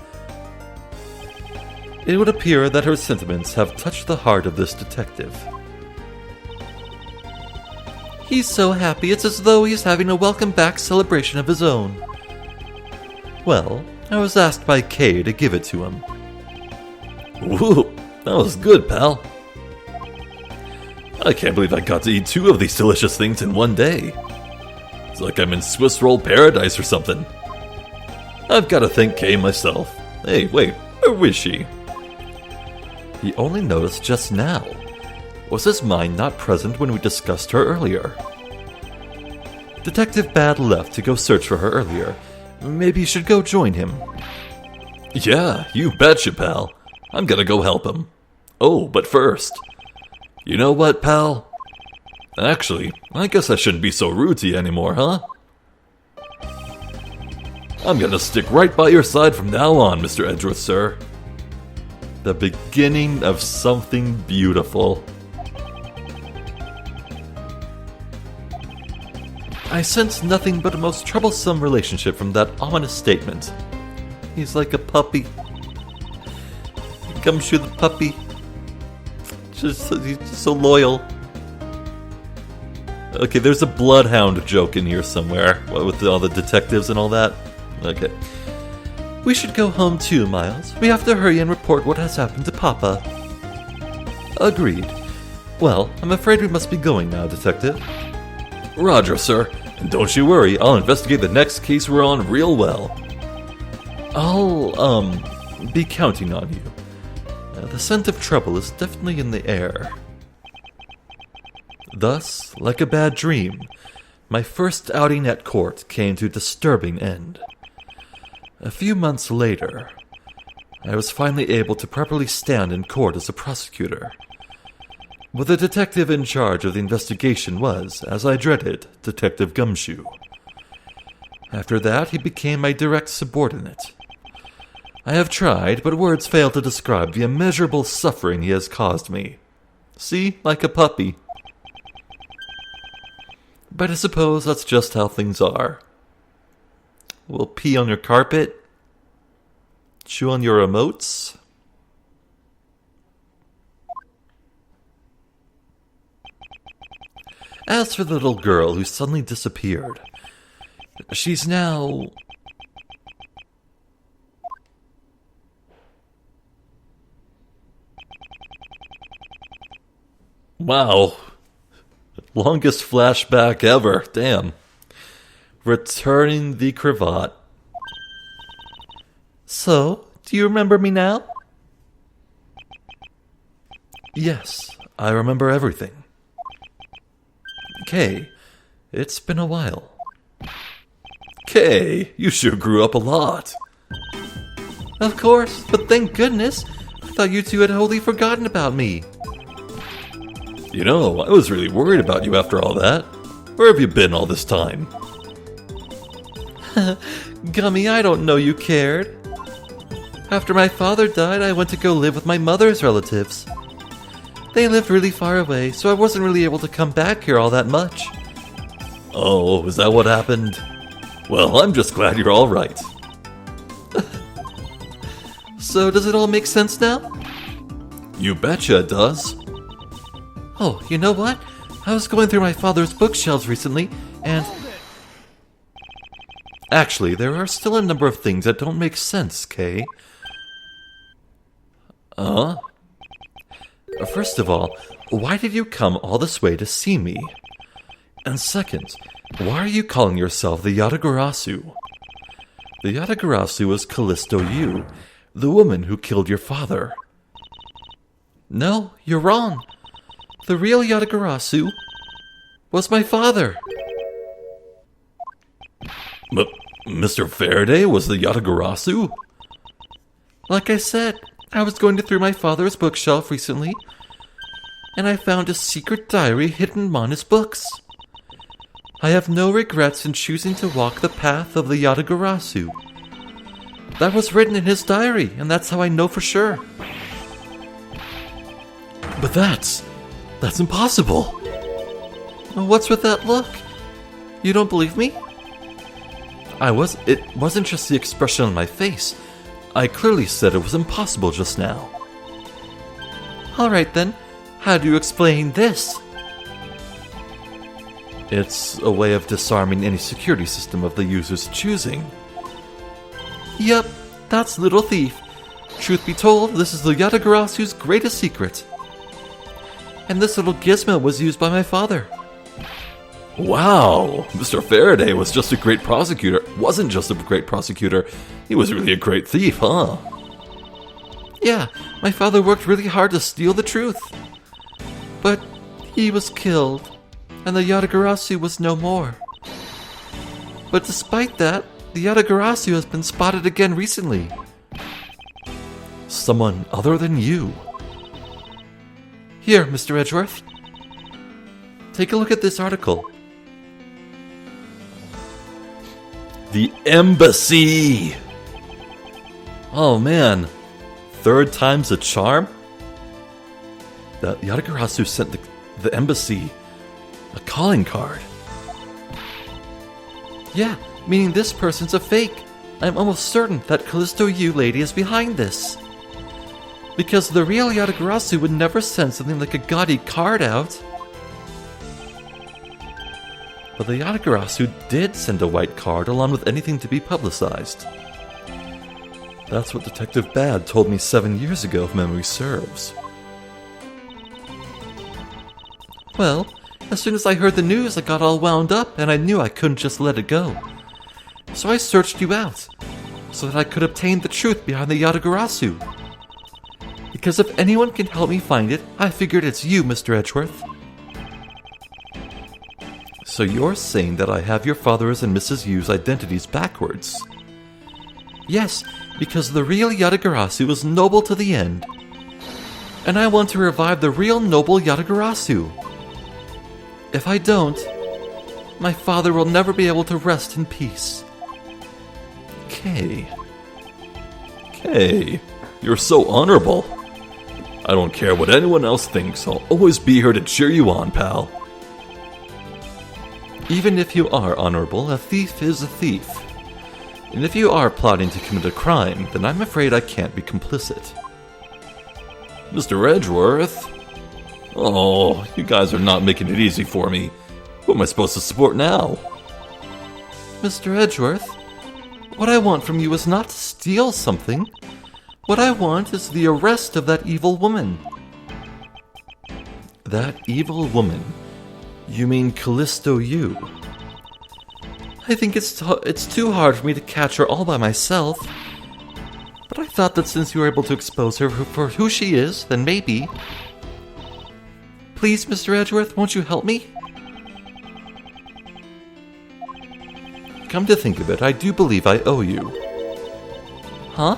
it would appear that her sentiments have touched the heart of this detective. He's so happy it's as though he's having a welcome-back celebration of his own. Well, I was asked by Kay to give it to him. Whoa, that was good, pal. I can't believe I got to eat 2 of these delicious things in one day. It's like I'm in Swiss roll paradise or something. I've got to thank Kay myself. Hey, wait, where is she? He only noticed just now. Was his mind not present when we discussed her earlier? Detective Bad left to go search for her earlier. Maybe you should go join him. Yeah, you betcha, pal. I'm gonna go help him. Oh, but first... You know what, pal? Actually, I guess I shouldn't be so rude to you anymore, huh? I'm gonna stick right by your side from now on, Mr. Edgeworth, sir. The beginning of something beautiful. I sense nothing but a most troublesome relationship from that ominous statement. He's like a puppy. Gumshoe the puppy. He's just so loyal. Okay, there's a bloodhound joke in here somewhere with all the detectives and all that. Okay. We should go home too, Miles. We have to hurry and report what has happened to Papa. Agreed. Well, I'm afraid we must be going now, Detective. Roger, sir. And don't you worry, I'll investigate the next case we're on real well. I'll, be counting on you. The scent of trouble is definitely in the air. Thus, like a bad dream, my first outing at court came to a disturbing end. A few months later, I was finally able to properly stand in court as a prosecutor. But the detective in charge of the investigation was, as I dreaded, Detective Gumshoe. After that, he became my direct subordinate. I have tried, but words fail to describe the immeasurable suffering he has caused me. See, like a puppy. But I suppose that's just how things are. We'll pee on your carpet, chew on your remotes. As for the little girl who suddenly disappeared, she's now... Wow. Longest flashback ever. Damn. Returning the cravat. So, do you remember me now? Yes, I remember everything. Kay, it's been a while. Kay, you sure grew up a lot. Of course, but thank goodness. I thought you two had wholly forgotten about me. You know, I was really worried about you after all that. Where have you been all this time? Gummy, I don't know you cared. After my father died, I went to go live with my mother's relatives. They lived really far away, so I wasn't really able to come back here all that much. Oh, is that what happened? Well, I'm just glad you're all right. So does it all make sense now? You betcha it does. Oh, you know what? I was going through my father's bookshelves recently, and... Actually, there are still a number of things that don't make sense, Kay. First of all, why did you come all this way to see me? And second, why are you calling yourself the Yatagarasu? The Yatagarasu is Callisto Yew'll, the woman who killed your father. No, you're wrong. The real Yatagarasu was my father. Mr. Faraday was the Yatagarasu? Like I said, I was going through my father's bookshelf recently, and I found a secret diary hidden among his books. I have no regrets in choosing to walk the path of the Yatagarasu. That was written in his diary, and that's how I know for sure. But that's impossible. What's with that look? You don't believe me? It wasn't just the expression on my face. I clearly said it was impossible just now. Alright then, how do you explain this? It's a way of disarming any security system of the user's choosing. Yep, that's Little Thief. Truth be told, this is the Yatagarasu's greatest secret. And this little gizmo was used by my father. Wow, Mr. Faraday was just a great prosecutor. Wasn't just a great prosecutor, he was really a great thief, huh? Yeah, my father worked really hard to steal the truth. But he was killed, and the Yatagarasu was no more. But despite that, the Yatagarasu has been spotted again recently. Someone other than you. Here, Mr. Edgeworth. Take a look at this article. The embassy! Oh man, third time's a charm? The Yatagarasu sent the embassy a calling card. Yeah, meaning this person's a fake. I'm almost certain that Callisto Yew'll lady is behind this. Because the real Yatagarasu would never send something like a gaudy card out. But the Yatagarasu did send a white card along with anything to be publicized. That's what Detective Bad told me 7 years ago, if memory serves. Well, as soon as I heard the news, I got all wound up and I knew I couldn't just let it go. So I searched you out, so that I could obtain the truth behind the Yatagarasu. Because if anyone can help me find it, I figured it's you, Mr. Edgeworth. So you're saying that I have your father's and Mrs. Yew'll's identities backwards? Yes, because the real Yatagarasu is noble to the end. And I want to revive the real noble Yatagarasu. If I don't, my father will never be able to rest in peace. Kay, you're so honorable. I don't care what anyone else thinks, I'll always be here to cheer you on, pal. Even if you are honorable, a thief is a thief. And if you are plotting to commit a crime, then I'm afraid I can't be complicit. Mr. Edgeworth? Oh, you guys are not making it easy for me. Who am I supposed to support now? Mr. Edgeworth, what I want from you is not to steal something. What I want is the arrest of that evil woman. That evil woman? You mean Callisto Yew'll? I think it's too hard for me to catch her all by myself. But I thought that since you were able to expose her for who she is, then maybe... Please, Mr. Edgeworth, won't you help me? Come to think of it, I do believe I owe you. Huh?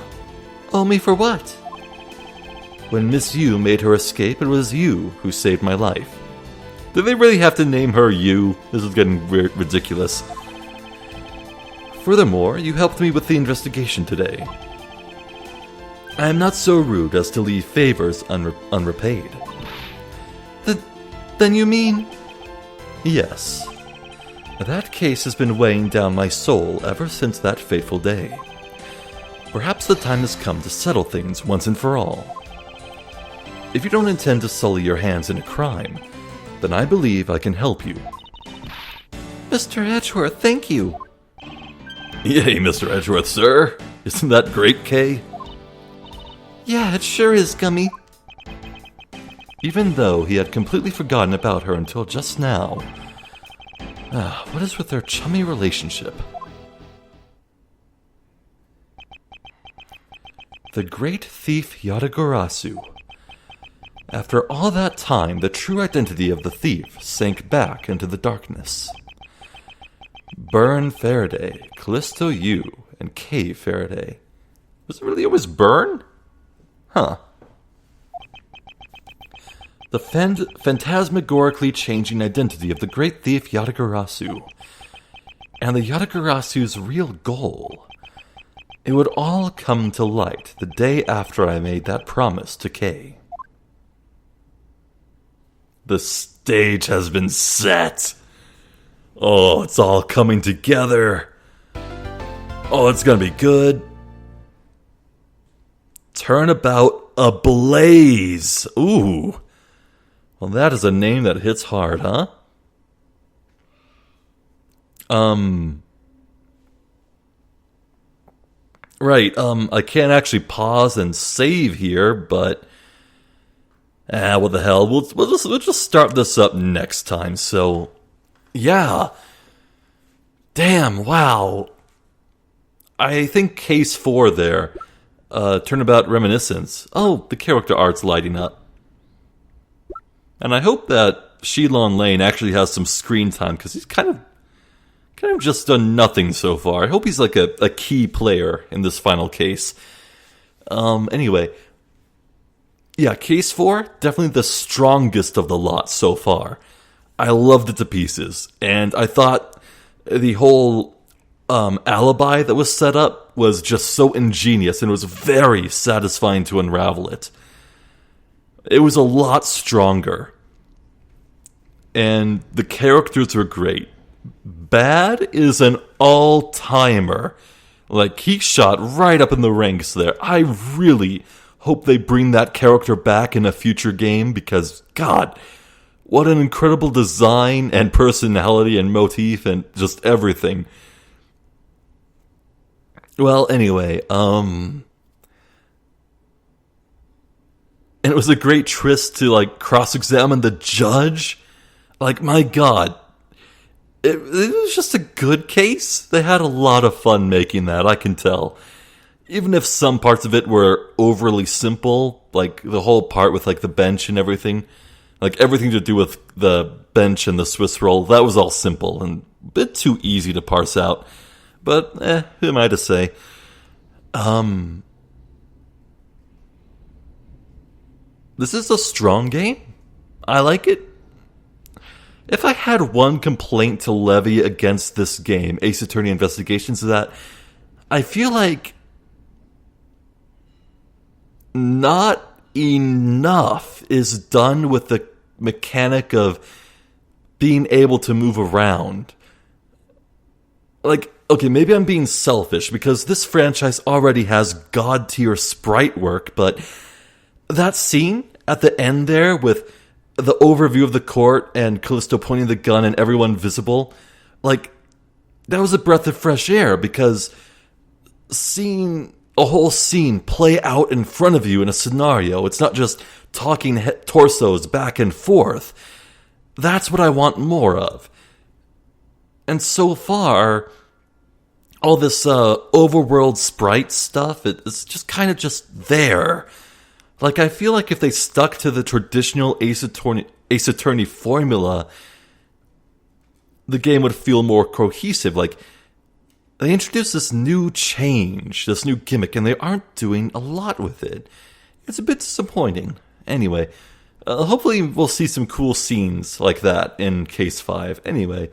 Owe me for what? When Miss Yew'll made her escape, it was you who saved my life. Did they really have to name her Yew'll? This is getting ridiculous. Furthermore, you helped me with the investigation today. I am not so rude as to leave favors unrepaid. Then you mean... Yes. That case has been weighing down my soul ever since that fateful day. Perhaps the time has come to settle things once and for all. if you don't intend to sully your hands in a crime, then I believe I can help you. Mr. Edgeworth, thank you. Yay, Mr. Edgeworth, sir. Isn't that great, Kay? Yeah, it sure is, Gummy. Even though he had completely forgotten about her until just now. What is with their chummy relationship? The great thief Yatagarasu. After all that time, the true identity of the thief sank back into the darkness. Burn Faraday, Callisto Yew, and Kay Faraday. Was it really always Burn? Huh. The phantasmagorically changing identity of the great thief Yatagarasu. And the Yatagarasu's real goal. It would all come to light the day after I made that promise to Kay. The stage has been set. Oh, it's all coming together. Oh, it's gonna be good. Turnabout Ablaze. Ooh. Well, that is a name that hits hard, huh? Right, I can't actually pause and save here, but... what the hell, we'll just start this up next time, so... Yeah. Damn, wow. I think case 4 there. Turnabout Reminiscence. Oh, the character art's lighting up. And I hope that Shilon Lane actually has some screen time, because he's kind of just done nothing so far. I hope he's like a key player in this final case. Anyway. Yeah, case 4, definitely the strongest of the lot so far. I loved it to pieces, and I thought the whole alibi that was set up was just so ingenious, and it was very satisfying to unravel it. It was a lot stronger, and the characters were great. Bad is an all-timer. Like, he shot right up in the ranks there. I really hope they bring that character back in a future game, because, God, what an incredible design and personality and motif and just everything. Well, anyway, and it was a great tryst to, like, cross-examine the judge. Like, my God. It was just a good case. They had a lot of fun making that, I can tell. Even if some parts of it were overly simple, like the whole part with, like, the bench and everything. Like, everything to do with the bench and the Swiss roll, that was all simple and a bit too easy to parse out. But, who am I to say? This is a strong game. I like it. If I had one complaint to levy against this game, Ace Attorney Investigations, is that I feel like not enough is done with the mechanic of being able to move around. Like, okay, maybe I'm being selfish because this franchise already has god-tier sprite work, but that scene at the end there with the overview of the court and Callisto pointing the gun and everyone visible, like, that was a breath of fresh air, because seeing a whole scene play out in front of you in a scenario, it's not just talking torsos back and forth. That's what I want more of. And so far, all this overworld sprite stuff, it's just kind of just there. Like, I feel like if they stuck to the traditional Ace Attorney formula, the game would feel more cohesive. Like, they introduced this new change, this new gimmick, and they aren't doing a lot with it. It's a bit disappointing. Anyway, hopefully we'll see some cool scenes like that in Case 5. Anyway,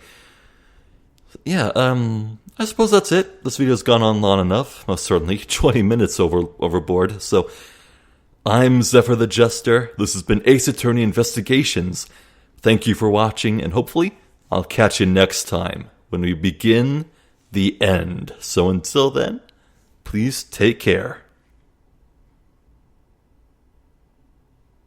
yeah, I suppose that's it. This video's gone on long enough, most certainly. 20 minutes overboard, so... I'm Zephyr the Jester. This has been Ace Attorney Investigations. Thank you for watching, and hopefully I'll catch you next time when we begin the end. So until then, please take care.